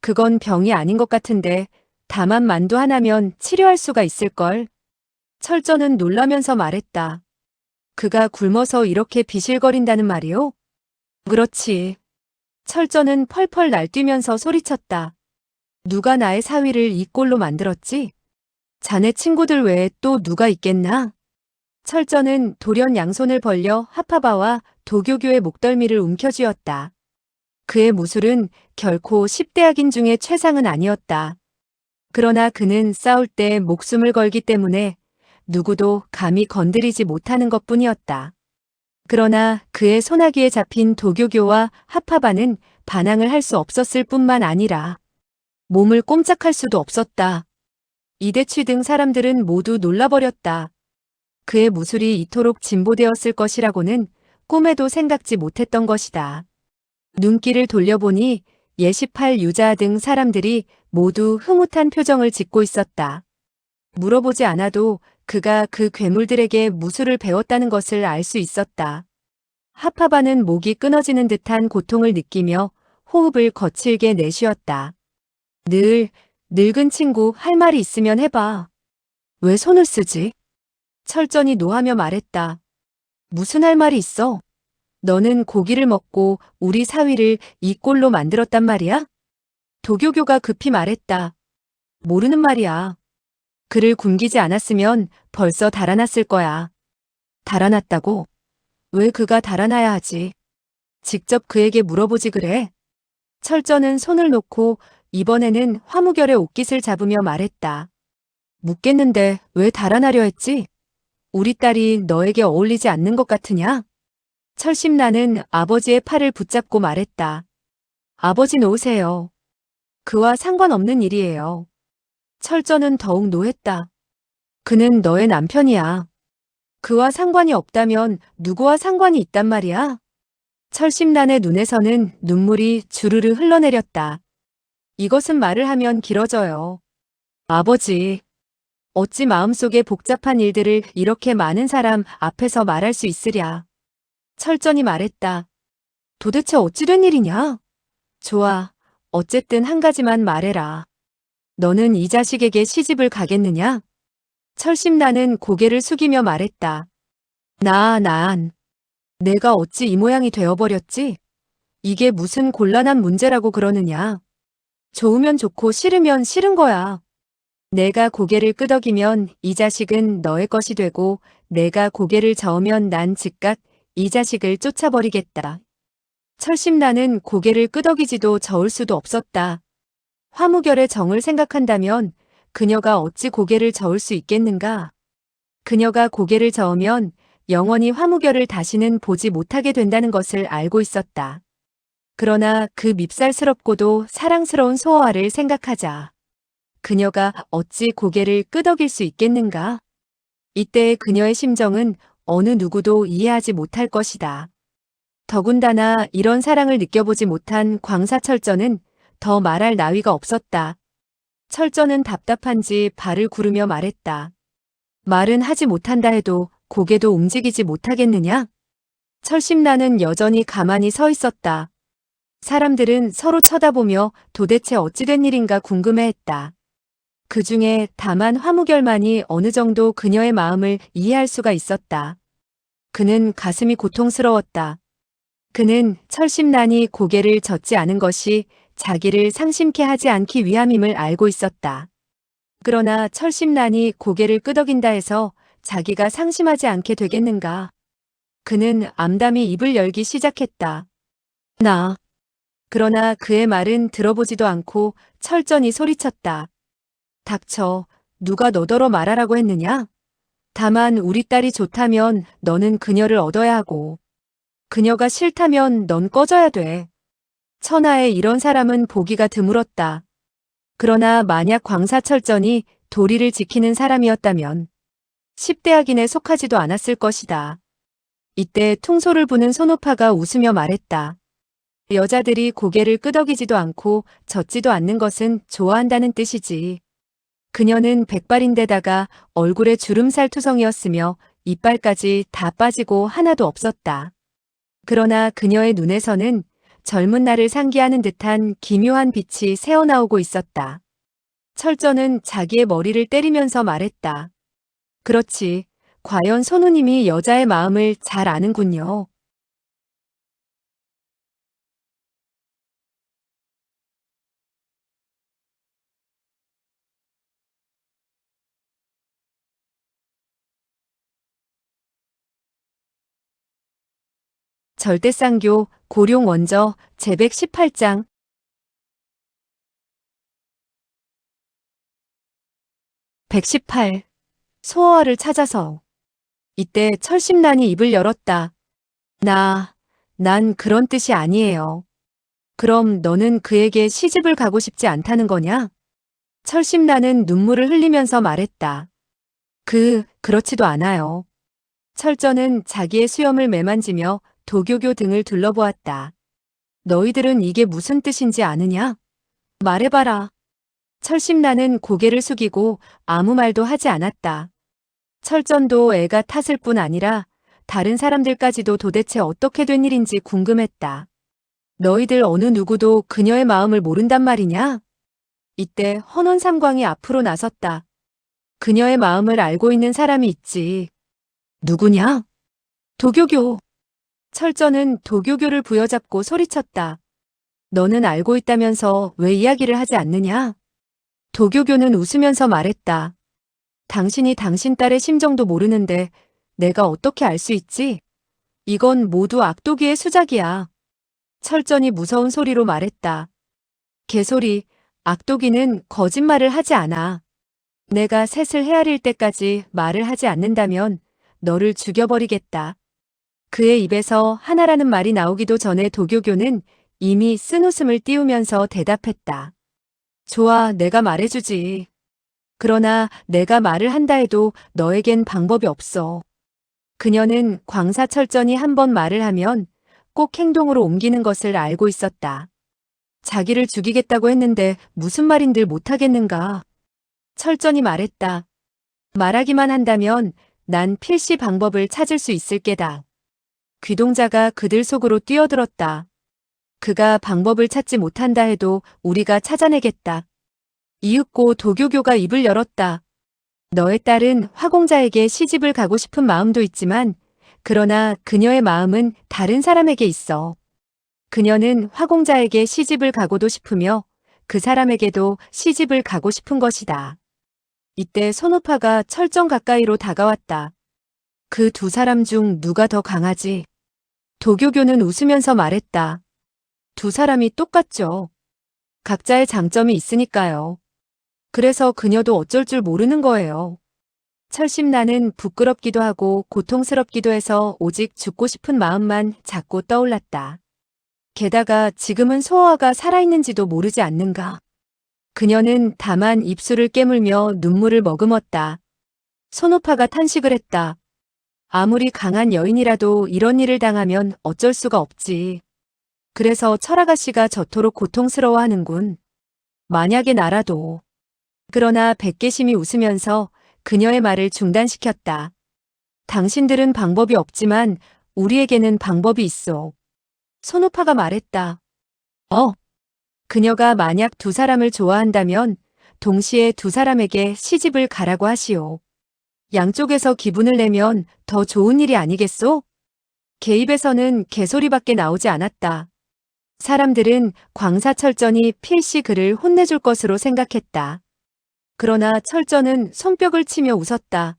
그건 병이 아닌 것 같은데 다만 만두 하나면 치료할 수가 있을걸. 철전은 놀라면서 말했다. 그가 굶어서 이렇게 비실거린다는 말이오? 그렇지. 철전은 펄펄 날뛰면서 소리쳤다. 누가 나의 사위를 이 꼴로 만들었지? 자네 친구들 외에 또 누가 있겠나? 철전은 돌연 양손을 벌려 하파바와 도교교의 목덜미를 움켜쥐었다. 그의 무술은 결코 10대 악인 중에 최상은 아니었다. 그러나 그는 싸울 때 목숨을 걸기 때문에 누구도 감히 건드리지 못하는 것뿐이었다. 그러나 그의 소나기에 잡힌 도교교와 하파바는 반항을 할 수 없었을 뿐만 아니라 몸을 꼼짝할 수도 없었다. 이대취 등 사람들은 모두 놀라버렸다. 그의 무술이 이토록 진보되었을 것이라고는 꿈에도 생각지 못했던 것이다. 눈길을 돌려보니 예시팔 유자 등 사람들이 모두 흐뭇한 표정을 짓고 있었다. 물어보지 않아도 그가 그 괴물들에게 무술을 배웠다는 것을 알 수 있었다. 하파바는 목이 끊어지는 듯한 고통을 느끼며 호흡을 거칠게 내쉬었다. 늙은 친구 할 말이 있으면 해봐. 왜 손을 쓰지? 철전이 노하며 말했다. 무슨 할 말이 있어? 너는 고기를 먹고 우리 사위를 이 꼴로 만들었단 말이야? 도교교가 급히 말했다. 모르는 말이야. 그를 굶기지 않았으면 벌써 달아났을 거야. 달아났다고? 왜 그가 달아나야 하지? 직접 그에게 물어보지 그래? 철전은 손을 놓고 이번에는 화무결의 옷깃을 잡으며 말했다. 묻겠는데 왜 달아나려 했지? 우리 딸이 너에게 어울리지 않는 것 같으냐? 철심나는 아버지의 팔을 붙잡고 말했다. 아버지 놓으세요. 그와 상관없는 일이에요. 철전은 더욱 노했다. 그는 너의 남편이야. 그와 상관이 없다면 누구와 상관이 있단 말이야? 철심난의 눈에서는 눈물이 주르르 흘러내렸다. 이것은 말을 하면 길어져요. 아버지, 어찌 마음속에 복잡한 일들을 이렇게 많은 사람 앞에서 말할 수 있으랴. 철전이 말했다. 도대체 어찌 된 일이냐? 좋아, 어쨌든 한 가지만 말해라. 너는 이 자식에게 시집을 가겠느냐? 철심나는 고개를 숙이며 말했다. 난 내가 어찌 이 모양이 되어버렸지? 이게 무슨 곤란한 문제라고 그러느냐. 좋으면 좋고 싫으면 싫은 거야. 내가 고개를 끄덕이면 이 자식은 너의 것이 되고 내가 고개를 저으면 난 즉각 이 자식을 쫓아버리겠다. 철심나는 고개를 끄덕이지도 저을 수도 없었다. 화무결의 정을 생각한다면 그녀가 어찌 고개를 저을 수 있겠는가? 그녀가 고개를 저으면 영원히 화무결을 다시는 보지 못하게 된다는 것을 알고 있었다. 그러나 그 밉살스럽고도 사랑스러운 소어아를 생각하자. 그녀가 어찌 고개를 끄덕일 수 있겠는가? 이때의 그녀의 심정은 어느 누구도 이해하지 못할 것이다. 더군다나 이런 사랑을 느껴보지 못한 광사철저는 더 말할 나위가 없었다. 철저는 답답한지 발을 구르며 말했다. 말은 하지 못한다 해도 고개도 움직이지 못하겠느냐? 철심나는 여전히 가만히 서 있었다. 사람들은 서로 쳐다보며 도대체 어찌된 일인가 궁금해했다. 그 중에 다만 화무결만이 어느 정도 그녀의 마음을 이해할 수가 있었다. 그는 가슴이 고통스러웠다. 그는 철심난이 고개를 젓지 않은 것이 자기를 상심케 하지 않기 위함임을 알고 있었다. 그러나 철심난이 고개를 끄덕인다 해서 자기가 상심하지 않게 되겠는가. 그는 암담히 입을 열기 시작했다. 나. 그러나 그의 말은 들어보지도 않고 철저히 소리쳤다. 닥쳐. 누가 너더러 말하라고 했느냐? 다만 우리 딸이 좋다면 너는 그녀를 얻어야 하고 그녀가 싫다면 넌 꺼져야 돼. 천하에 이런 사람은 보기가 드물었다. 그러나 만약 광사철전이 도리를 지키는 사람이었다면 10대 악인에 속하지도 않았을 것이다. 이때 퉁소를 부는 손오파가 웃으며 말했다. 여자들이 고개를 끄덕이지도 않고 젓지도 않는 것은 좋아한다는 뜻이지. 그녀는 백발인데다가 얼굴에 주름살 투성이었으며 이빨까지 다 빠지고 하나도 없었다. 그러나 그녀의 눈에서는 젊은 날을 상기하는 듯한 기묘한 빛이 새어나오고 있었다. 철저는 자기의 머리를 때리면서 말했다. 그렇지. 과연 손우님이 여자의 마음을 잘 아는군요. 절대쌍교 고룡 원저 제118장 118 소어를 찾아서 이때 철심난이 입을 열었다. 난 그런 뜻이 아니에요. 그럼 너는 그에게 시집을 가고 싶지 않다는 거냐? 철심난은 눈물을 흘리면서 말했다. 그렇지도 않아요. 철저는 자기의 수염을 매만지며 도교교 등을 둘러보았다. 너희들은 이게 무슨 뜻인지 아느냐? 말해봐라. 철심나는 고개를 숙이고 아무 말도 하지 않았다. 철전도 애가 탔을 뿐 아니라 다른 사람들까지도 도대체 어떻게 된 일인지 궁금했다. 너희들 어느 누구도 그녀의 마음을 모른단 말이냐? 이때 헌원삼광이 앞으로 나섰다. 그녀의 마음을 알고 있는 사람이 있지. 누구냐? 도교교. 철저는 도교교를 부여잡고 소리쳤다. 너는 알고 있다면서 왜 이야기를 하지 않느냐? 도교교는 웃으면서 말했다. 당신이 당신 딸의 심정도 모르는데 내가 어떻게 알 수 있지? 이건 모두 악도기의 수작이야. 철전이 무서운 소리로 말했다. 개소리, 악도기는 거짓말을 하지 않아. 내가 셋을 헤아릴 때까지 말을 하지 않는다면 너를 죽여버리겠다. 그의 입에서 하나라는 말이 나오기도 전에 도교교는 이미 쓴 웃음을 띄우면서 대답했다. 좋아, 내가 말해주지. 그러나 내가 말을 한다 해도 너에겐 방법이 없어. 그녀는 광사철전이 한 번 말을 하면 꼭 행동으로 옮기는 것을 알고 있었다. 자기를 죽이겠다고 했는데 무슨 말인들 못하겠는가. 철전이 말했다. 말하기만 한다면 난 필시 방법을 찾을 수 있을 게다. 귀동자가 그들 속으로 뛰어들었다. 그가 방법을 찾지 못한다 해도 우리가 찾아내겠다. 이윽고 도교교가 입을 열었다. 너의 딸은 화공자에게 시집을 가고 싶은 마음도 있지만 그러나 그녀의 마음은 다른 사람에게 있어. 그녀는 화공자에게 시집을 가고도 싶으며 그 사람에게도 시집을 가고 싶은 것이다. 이때 손오파가 철정 가까이로 다가왔다. 그 두 사람 중 누가 더 강하지? 도교교는 웃으면서 말했다. 두 사람이 똑같죠. 각자의 장점이 있으니까요. 그래서 그녀도 어쩔 줄 모르는 거예요. 철심나는 부끄럽기도 하고 고통스럽기도 해서 오직 죽고 싶은 마음만 자꾸 떠올랐다. 게다가 지금은 소아가 살아있는지도 모르지 않는가. 그녀는 다만 입술을 깨물며 눈물을 머금었다. 손오파가 탄식을 했다. 아무리 강한 여인이라도 이런 일을 당하면 어쩔 수가 없지. 그래서 철아가씨가 저토록 고통스러워하는군. 만약에 나라도. 그러나 백계심이 웃으면서 그녀의 말을 중단시켰다. 당신들은 방법이 없지만 우리에게는 방법이 있어. 손오파가 말했다. 그녀가 만약 두 사람을 좋아한다면 동시에 두 사람에게 시집을 가라고 하시오. 양쪽에서 기분을 내면 더 좋은 일이 아니겠소? 개입에서는 개소리밖에 나오지 않았다. 사람들은 광사철전이 필시 그를 혼내줄 것으로 생각했다. 그러나 철전은 손뼉을 치며 웃었다.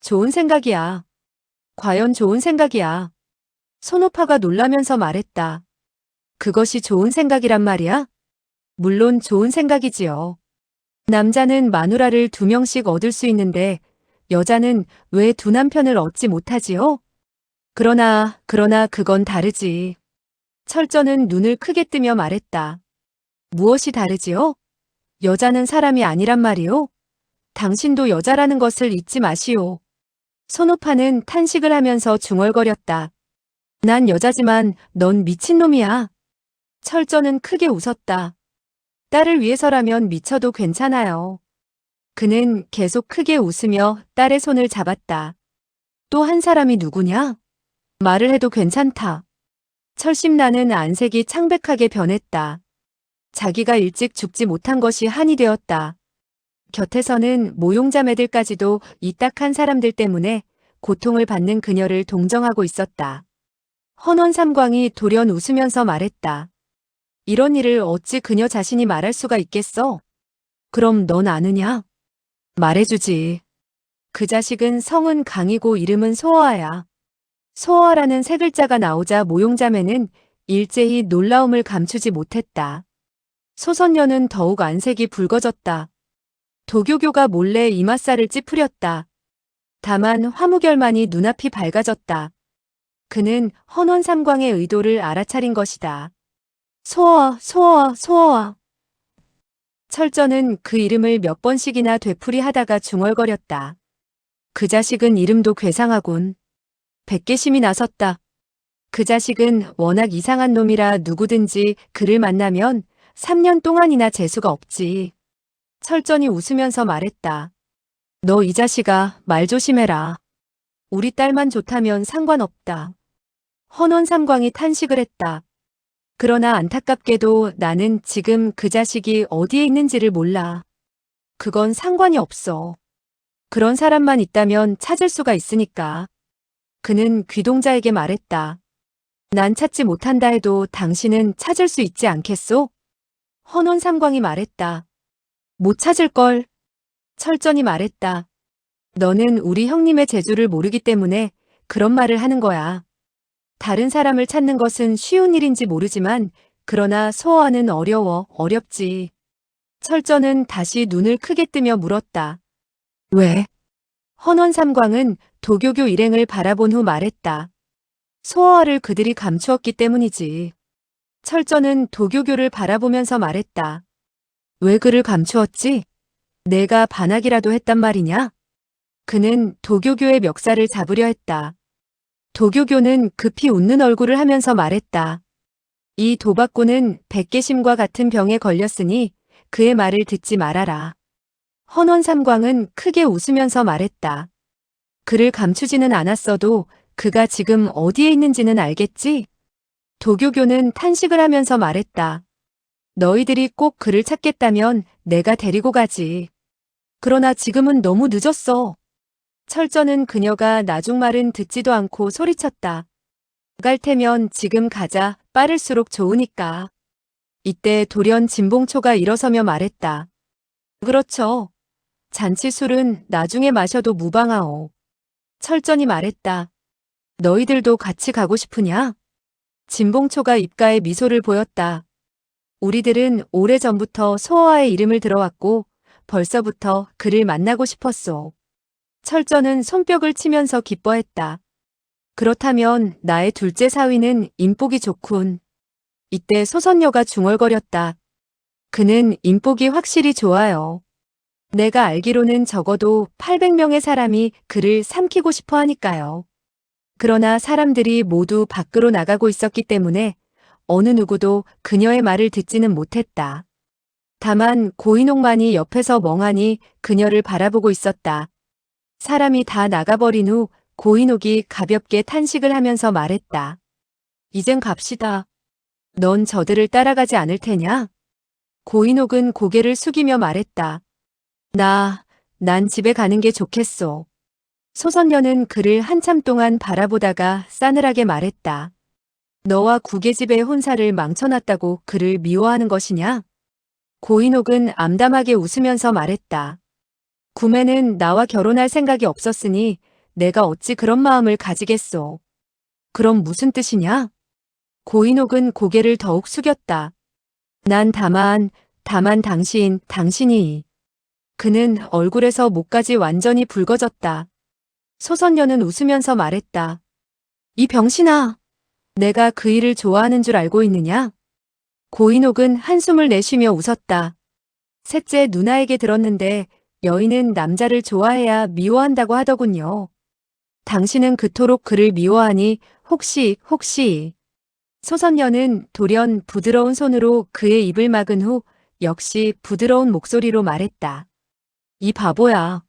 좋은 생각이야. 과연 좋은 생각이야. 손오파가 놀라면서 말했다. 그것이 좋은 생각이란 말이야? 물론 좋은 생각이지요. 남자는 마누라를 2명씩 얻을 수 있는데 여자는 왜 두 남편을 얻지 못하지요? 그러나 그건 다르지. 철전은 눈을 크게 뜨며 말했다. 무엇이 다르지요? 여자는 사람이 아니란 말이오. 당신도 여자라는 것을 잊지 마시오. 손오파는 탄식을 하면서 중얼거렸다. 난 여자지만 넌 미친놈이야. 철전은 크게 웃었다. 딸을 위해서라면 미쳐도 괜찮아요. 그는 계속 크게 웃으며 딸의 손을 잡았다. 또 한 사람이 누구냐? 말을 해도 괜찮다. 철심나는 안색이 창백하게 변했다. 자기가 일찍 죽지 못한 것이 한이 되었다. 곁에서는 모용자매들까지도 이 딱한 사람들 때문에 고통을 받는 그녀를 동정하고 있었다. 헌원삼광이 돌연 웃으면서 말했다. 이런 일을 어찌 그녀 자신이 말할 수가 있겠어? 그럼 넌 아느냐? 말해주지. 그 자식은 성은 강이고 이름은 소어아야. 소어아라는 세 글자가 나오자 모용자매는 일제히 놀라움을 감추지 못했다. 소선녀는 더욱 안색이 붉어졌다. 도교교가 몰래 이맛살을 찌푸렸다. 다만 화무결만이 눈앞이 밝아졌다. 그는 헌원삼광의 의도를 알아차린 것이다. 소어아. 철전은 그 이름을 몇 번씩이나 되풀이하다가 중얼거렸다. 그 자식은 이름도 괴상하군. 백계심이 나섰다. 그 자식은 워낙 이상한 놈이라 누구든지 그를 만나면 3년 동안이나 재수가 없지. 철전이 웃으면서 말했다. 너 이 자식아, 말 조심해라. 우리 딸만 좋다면 상관없다. 헌원삼광이 탄식을 했다. 그러나 안타깝게도 나는 지금 그 자식이 어디에 있는지를 몰라. 그건 상관이 없어. 그런 사람만 있다면 찾을 수가 있으니까. 그는 귀동자에게 말했다. 난 찾지 못한다 해도 당신은 찾을 수 있지 않겠소? 헌원삼광이 말했다. 못 찾을걸. 철전이 말했다. 너는 우리 형님의 재주를 모르기 때문에 그런 말을 하는 거야. 다른 사람을 찾는 것은 쉬운 일인지 모르지만 그러나 소어아는 어렵지. 철전은 다시 눈을 크게 뜨며 물었다. 왜? 헌원삼광은 도교교 일행을 바라본 후 말했다. 소어아를 그들이 감추었기 때문이지. 철전은 도교교를 바라보면서 말했다. 왜 그를 감추었지? 내가 반항이라도 했단 말이냐? 그는 도교교의 멱살을 잡으려 했다. 도교교는 급히 웃는 얼굴을 하면서 말했다. 이 도박꾼은 백계심과 같은 병에 걸렸으니 그의 말을 듣지 말아라. 헌원삼광은 크게 웃으면서 말했다. 그를 감추지는 않았어도 그가 지금 어디에 있는지는 알겠지? 도교교는 탄식을 하면서 말했다. 너희들이 꼭 그를 찾겠다면 내가 데리고 가지. 그러나 지금은 너무 늦었어. 철전은 그녀가 나중말은 듣지도 않고 소리쳤다. 갈 테면 지금 가자. 빠를수록 좋으니까. 이때 돌연 진봉초가 일어서며 말했다. 그렇죠. 잔치술은 나중에 마셔도 무방하오. 철전이 말했다. 너희들도 같이 가고 싶으냐? 진봉초가 입가에 미소를 보였다. 우리들은 오래전부터 소어와의 이름을 들어왔고 벌써부터 그를 만나고 싶었소. 철전은 손뼉을 치면서 기뻐했다. 그렇다면 나의 둘째 사위는 인복이 좋군. 이때 소선녀가 중얼거렸다. 그는 인복이 확실히 좋아요. 내가 알기로는 적어도 800명의 사람이 그를 삼키고 싶어 하니까요. 그러나 사람들이 모두 밖으로 나가고 있었기 때문에 어느 누구도 그녀의 말을 듣지는 못했다. 다만 고인옥만이 옆에서 멍하니 그녀를 바라보고 있었다. 사람이 다 나가버린 후 고인옥이 가볍게 탄식을 하면서 말했다. 이젠 갑시다. 넌 저들을 따라가지 않을 테냐? 고인옥은 고개를 숙이며 말했다. 난 집에 가는 게 좋겠소. 소선녀는 그를 한참 동안 바라보다가 싸늘하게 말했다. 너와 구계집의 혼사를 망쳐놨다고 그를 미워하는 것이냐? 고인옥은 암담하게 웃으면서 말했다. 구매는 나와 결혼할 생각이 없었으니 내가 어찌 그런 마음을 가지겠소. 그럼 무슨 뜻이냐? 고인옥은 고개를 더욱 숙였다. 난 다만 당신이. 그는 얼굴에서 목까지 완전히 붉어졌다. 소선녀는 웃으면서 말했다. 이 병신아, 내가 그 일을 좋아하는 줄 알고 있느냐? 고인옥은 한숨을 내쉬며 웃었다. 셋째 누나에게 들었는데 여인은 남자를 좋아해야 미워한다고 하더군요. 당신은 그토록 그를 미워하니 혹시. 소선녀는 돌연 부드러운 손으로 그의 입을 막은 후 역시 부드러운 목소리로 말했다. 이 바보야.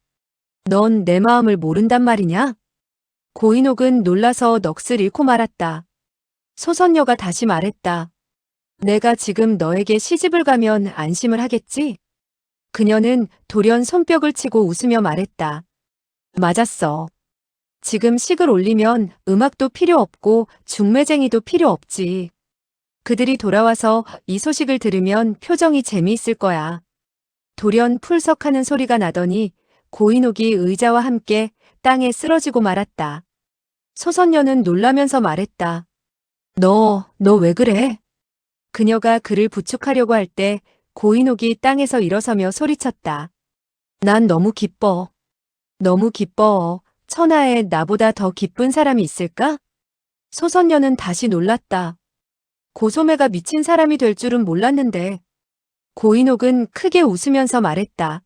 넌 내 마음을 모른단 말이냐? 고인옥은 놀라서 넋을 잃고 말았다. 소선녀가 다시 말했다. 내가 지금 너에게 시집을 가면 안심을 하겠지? 그녀는 돌연 손뼉을 치고 웃으며 말했다. 맞았어. 지금 식을 올리면 음악도 필요 없고 중매쟁이도 필요 없지. 그들이 돌아와서 이 소식을 들으면 표정이 재미있을 거야. 돌연 풀석하는 소리가 나더니 고인옥이 의자와 함께 땅에 쓰러지고 말았다. 소선녀는 놀라면서 말했다. 너 왜 그래? 그녀가 그를 부축하려고 할 때 고인옥이 땅에서 일어서며 소리쳤다. 난 너무 기뻐. 너무 기뻐. 천하에 나보다 더 기쁜 사람이 있을까? 소선녀는 다시 놀랐다. 고소매가 미친 사람이 될 줄은 몰랐는데. 고인옥은 크게 웃으면서 말했다.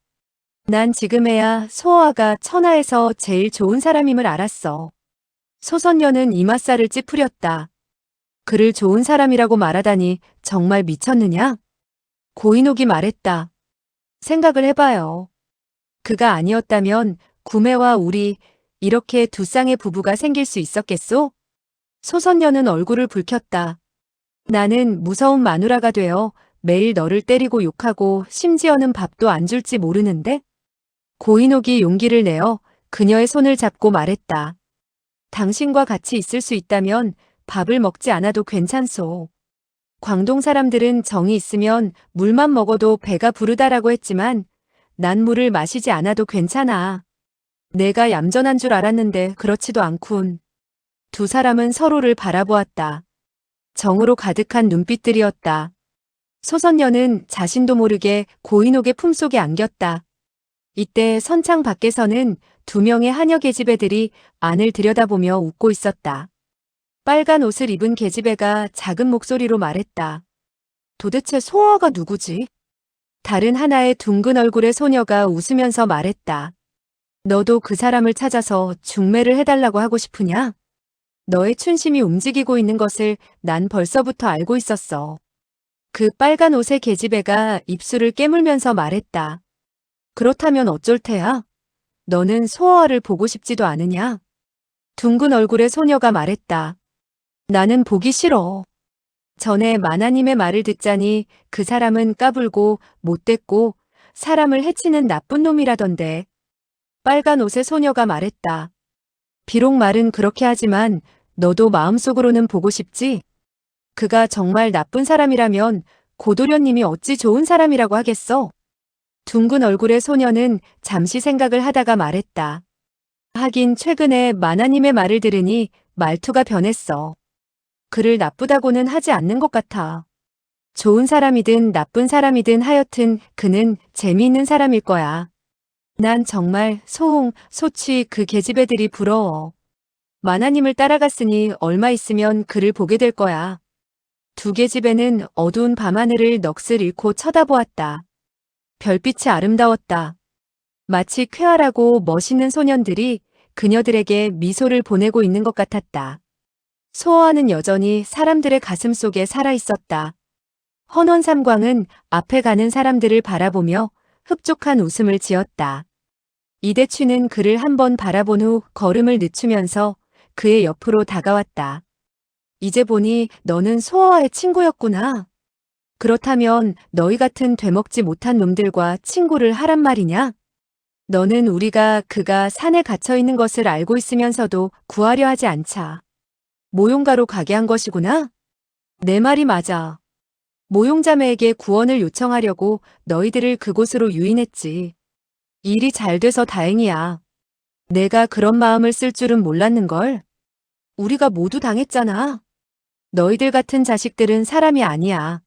난 지금에야 소어아가 천하에서 제일 좋은 사람임을 알았어. 소선녀는 이맛살을 찌푸렸다. 그를 좋은 사람이라고 말하다니 정말 미쳤느냐? 고인옥이 말했다. 생각을 해봐요. 그가 아니었다면 구매와 우리 이렇게 두 쌍의 부부가 생길 수 있었겠소? 소선녀는 얼굴을 붉혔다. 나는 무서운 마누라가 되어 매일 너를 때리고 욕하고 심지어는 밥도 안 줄지 모르는데? 고인옥이 용기를 내어 그녀의 손을 잡고 말했다. 당신과 같이 있을 수 있다면 밥을 먹지 않아도 괜찮소. 광동 사람들은 정이 있으면 물만 먹어도 배가 부르다라고 했지만 난 물을 마시지 않아도 괜찮아. 내가 얌전한 줄 알았는데 그렇지도 않군. 두 사람은 서로를 바라보았다. 정으로 가득한 눈빛들이었다. 소선녀는 자신도 모르게 고인옥의 품속에 안겼다. 이때 선창 밖에서는 두 명의 하녀 계집애들이 안을 들여다보며 웃고 있었다. 빨간 옷을 입은 계집애가 작은 목소리로 말했다. 도대체 소어가 누구지? 다른 하나의 둥근 얼굴의 소녀가 웃으면서 말했다. 너도 그 사람을 찾아서 중매를 해달라고 하고 싶으냐? 너의 춘심이 움직이고 있는 것을 난 벌써부터 알고 있었어. 그 빨간 옷의 계집애가 입술을 깨물면서 말했다. 그렇다면 어쩔 테야? 너는 소어아를 보고 싶지도 않으냐? 둥근 얼굴의 소녀가 말했다. 나는 보기 싫어. 전에 마나님의 말을 듣자니 그 사람은 까불고 못됐고 사람을 해치는 나쁜 놈이라던데. 빨간 옷의 소녀가 말했다. 비록 말은 그렇게 하지만 너도 마음속으로는 보고 싶지? 그가 정말 나쁜 사람이라면 고도련님이 어찌 좋은 사람이라고 하겠어? 둥근 얼굴의 소녀는 잠시 생각을 하다가 말했다. 하긴 최근에 마나님의 말을 들으니 말투가 변했어. 그를 나쁘다고는 하지 않는 것 같아. 좋은 사람이든 나쁜 사람이든 하여튼 그는 재미있는 사람일 거야. 난 정말 소홍, 소취 그 계집애들이 부러워. 마나님을 따라갔으니 얼마 있으면 그를 보게 될 거야. 두 계집애는 어두운 밤하늘을 넋을 잃고 쳐다보았다. 별빛이 아름다웠다. 마치 쾌활하고 멋있는 소년들이 그녀들에게 미소를 보내고 있는 것 같았다. 소어와는 여전히 사람들의 가슴 속에 살아있었다. 헌원삼광은 앞에 가는 사람들을 바라보며 흡족한 웃음을 지었다. 이대취는 그를 한번 바라본 후 걸음을 늦추면서 그의 옆으로 다가왔다. 이제 보니 너는 소어와의 친구였구나. 그렇다면 너희 같은 되먹지 못한 놈들과 친구를 하란 말이냐? 너는 그가 산에 갇혀 있는 것을 알고 있으면서도 구하려 하지 않자. 모용가로 가게 한 것이구나? 내 말이 맞아. 모용자매에게 구원을 요청하려고 너희들을 그곳으로 유인했지. 일이 잘 돼서 다행이야. 내가 그런 마음을 쓸 줄은 몰랐는걸. 우리가 모두 당했잖아. 너희들 같은 자식들은 사람이 아니야.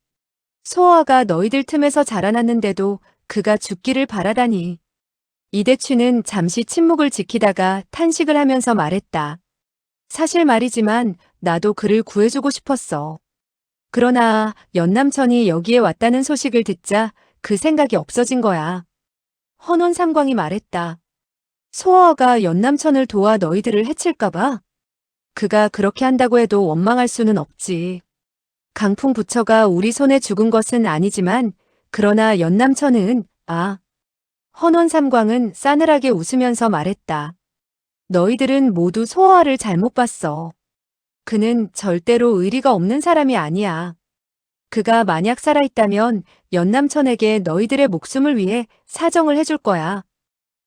소아가 너희들 틈에서 자라났는데도 그가 죽기를 바라다니. 이대취는 잠시 침묵을 지키다가 탄식을 하면서 말했다. 사실 말이지만 나도 그를 구해주고 싶었어. 그러나 연남천이 여기에 왔다는 소식을 듣자 그 생각이 없어진 거야. 헌원삼광이 말했다. 소어가 연남천을 도와 너희들을 해칠까봐? 그가 그렇게 한다고 해도 원망할 수는 없지. 강풍 부처가 우리 손에 죽은 것은 아니지만 그러나 연남천은 헌원삼광은 싸늘하게 웃으면서 말했다. 너희들은 모두 소어와를 잘못 봤어. 그는 절대로 의리가 없는 사람이 아니야. 그가 만약 살아있다면 연남천에게 너희들의 목숨을 위해 사정을 해줄 거야.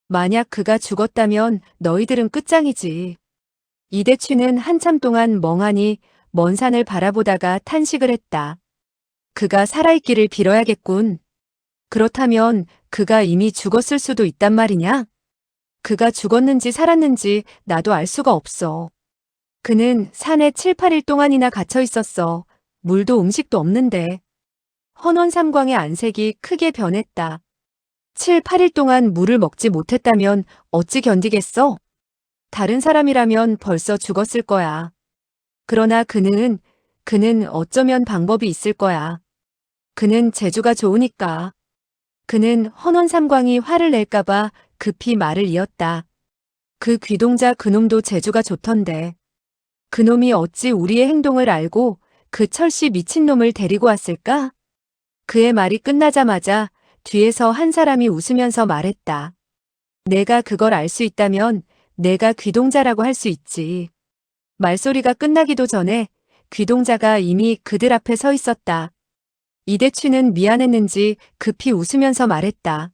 만약 그가 죽었다면 너희들은 끝장이지. 이대취는 한참 동안 멍하니 먼 산을 바라보다가 탄식을 했다. 그가 살아있기를 빌어야겠군. 그렇다면 그가 이미 죽었을 수도 있단 말이냐? 그가 죽었는지 살았는지 나도 알 수가 없어. 그는 산에 7, 8일 동안이나 갇혀 있었어. 물도 음식도 없는데. 헌원삼광의 안색이 크게 변했다. 7, 8일 동안 물을 먹지 못했다면 어찌 견디겠어? 다른 사람이라면 벌써 죽었을 거야. 그러나 그는 어쩌면 방법이 있을 거야. 그는 재주가 좋으니까. 그는 헌원삼광이 화를 낼까봐 급히 말을 이었다. 그 귀동자 그놈도 재주가 좋던데. 그놈이 어찌 우리의 행동을 알고 그 철씨 미친놈을 데리고 왔을까? 그의 말이 끝나자마자 뒤에서 한 사람이 웃으면서 말했다. 내가 그걸 알 수 있다면 내가 귀동자라고 할 수 있지. 말소리가 끝나기도 전에 귀동자가 이미 그들 앞에 서 있었다. 이대취는 미안했는지 급히 웃으면서 말했다.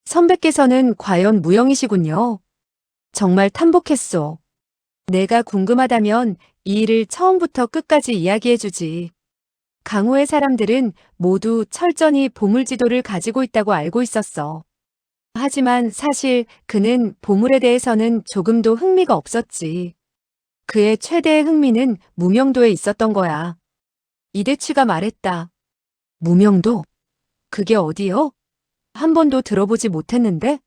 선배께서는 과연 무영이시군요. 정말 탐복했소. 내가 궁금하다면 이 일을 처음부터 끝까지 이야기해주지. 강호의 사람들은 모두 철저히 보물지도를 가지고 있다고 알고 있었어. 하지만 사실 그는 보물에 대해서는 조금도 흥미가 없었지. 그의 최대의 흥미는 무명도에 있었던 거야. 이대취가 말했다. 무명도? 그게 어디요? 한 번도 들어보지 못했는데?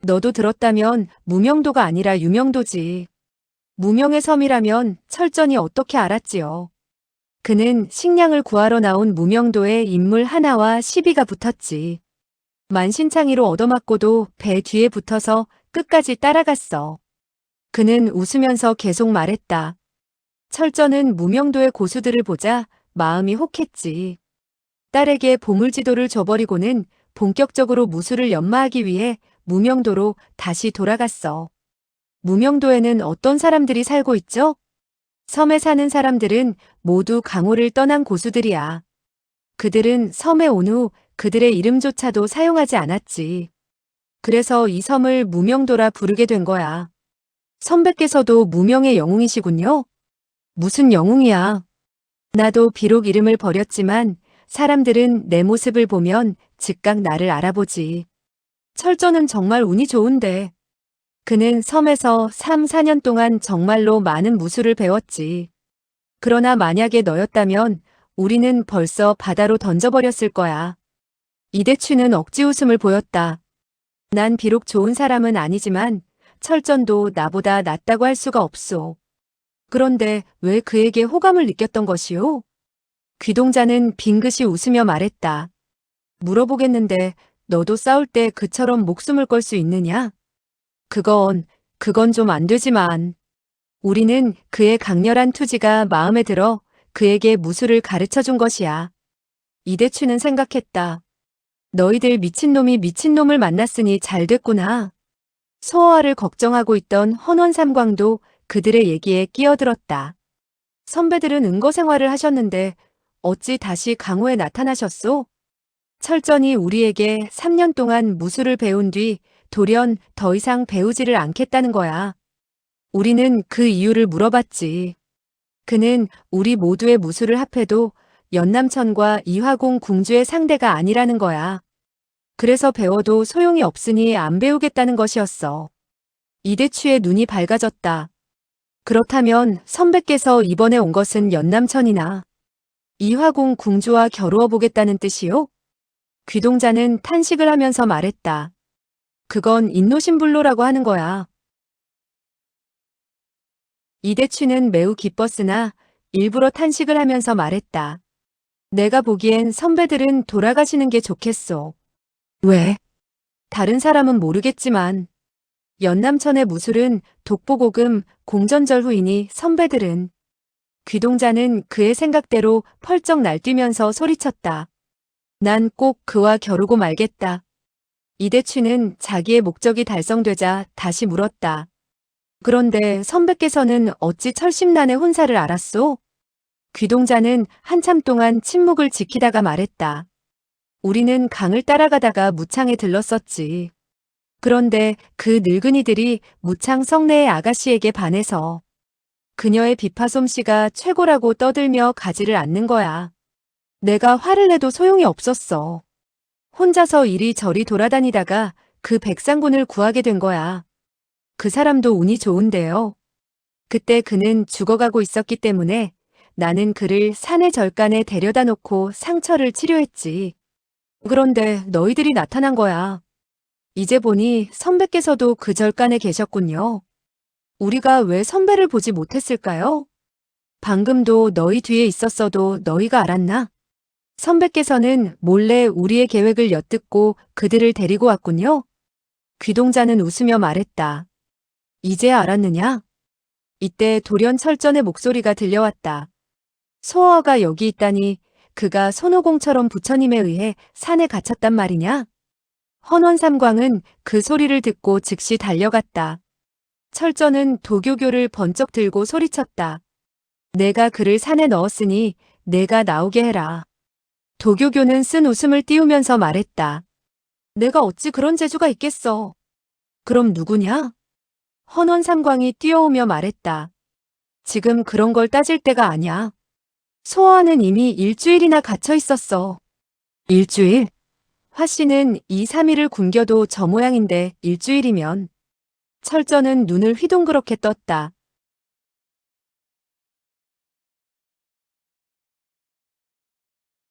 너도 들었다면 무명도가 아니라 유명도지. 무명의 섬이라면 철전이 어떻게 알았지요. 그는 식량을 구하러 나온 무명도에 인물 하나와 시비가 붙었지. 만신창이로 얻어맞고도 배 뒤에 붙어서 끝까지 따라갔어. 그는 웃으면서 계속 말했다. 철전은 무명도의 고수들을 보자 마음이 혹했지. 딸에게 보물지도를 줘버리고는 본격적으로 무술을 연마하기 위해 무명도로 다시 돌아갔어. 무명도에는 어떤 사람들이 살고 있죠? 섬에 사는 사람들은 모두 강호를 떠난 고수들이야. 그들은 섬에 온 후 그들의 이름조차도 사용하지 않았지. 그래서 이 섬을 무명도라 부르게 된 거야. 선배께서도 무명의 영웅이시군요. 무슨 영웅이야. 나도 비록 이름을 버렸지만 사람들은 내 모습을 보면 즉각 나를 알아보지. 철저는 정말 운이 좋은데. 그는 섬에서 3, 4년 동안 정말로 많은 무술을 배웠지. 그러나 만약에 너였다면 우리는 벌써 바다로 던져버렸을 거야. 이대추는 억지 웃음을 보였다. 난 비록 좋은 사람은 아니지만 철전도 나보다 낫다고 할 수가 없소. 그런데 왜 그에게 호감을 느꼈던 것이오? 귀동자는 빙긋이 웃으며 말했다. 물어보겠는데 너도 싸울 때 그처럼 목숨을 걸 수 있느냐? 그건 좀 안 되지만. 우리는 그의 강렬한 투지가 마음에 들어 그에게 무술을 가르쳐 준 것이야. 이대추는 생각했다. 너희들 미친놈이 미친놈을 만났으니 잘 됐구나. 소어아를 걱정하고 있던 헌원삼광도 그들의 얘기에 끼어들었다. 선배들은 은거 생활을 하셨는데 어찌 다시 강호에 나타나셨소? 철전이 우리에게 3년 동안 무술을 배운 뒤 돌연 더 이상 배우지를 않겠다는 거야. 우리는 그 이유를 물어봤지. 그는 우리 모두의 무술을 합해도 연남천과 이화공 궁주의 상대가 아니라는 거야. 그래서 배워도 소용이 없으니 안 배우겠다는 것이었어. 이대추의 눈이 밝아졌다. 그렇다면 선배께서 이번에 온 것은 연남천이나 이화공 궁주와 겨루어 보겠다는 뜻이요? 귀동자는 탄식을 하면서 말했다. 그건 인노심불로라고 하는 거야. 이대추는 매우 기뻤으나 일부러 탄식을 하면서 말했다. 내가 보기엔 선배들은 돌아가시는 게 좋겠소. 왜? 다른 사람은 모르겠지만 연남천의 무술은 독보고금 공전절 후이니 선배들은. 귀동자는 그의 생각대로 펄쩍 날뛰면서 소리쳤다. 난 꼭 그와 겨루고 말겠다. 이대추는 자기의 목적이 달성되자 다시 물었다. 그런데 선배께서는 어찌 철심난의 혼사를 알았소? 귀동자는 한참 동안 침묵을 지키다가 말했다. 우리는 강을 따라가다가 무창에 들렀었지. 그런데 그 늙은이들이 무창 성내의 아가씨에게 반해서 그녀의 비파솜씨가 최고라고 떠들며 가지를 않는 거야. 내가 화를 내도 소용이 없었어. 혼자서 이리저리 돌아다니다가 그 백상군을 구하게 된 거야. 그 사람도 운이 좋은데요. 그때 그는 죽어가고 있었기 때문에 나는 그를 산의 절간에 데려다 놓고 상처를 치료했지. 그런데 너희들이 나타난 거야. 이제 보니 선배께서도 그 절간에 계셨군요. 우리가 왜 선배를 보지 못했을까요? 방금도 너희 뒤에 있었어도 너희가 알았나? 선배께서는 몰래 우리의 계획을 엿듣고 그들을 데리고 왔군요. 귀동자는 웃으며 말했다. 이제 알았느냐? 이때 돌연철전의 목소리가 들려왔다. 소어가 여기 있다니 그가 손오공처럼 부처님에 의해 산에 갇혔단 말이냐? 헌원삼광은 그 소리를 듣고 즉시 달려갔다. 철전은 도교교를 번쩍 들고 소리쳤다. 내가 그를 산에 넣었으니 내가 나오게 해라. 도교교는 쓴 웃음을 띄우면서 말했다. 내가 어찌 그런 재주가 있겠어. 그럼 누구냐? 헌원삼광이 뛰어오며 말했다. 지금 그런 걸 따질 때가 아니야. 소어는 이미 일주일이나 갇혀 있었어. 일주일? 화씨는 2, 3일을 굶겨도 저 모양인데 일주일이면. 철전은 눈을 휘둥그렇게 떴다.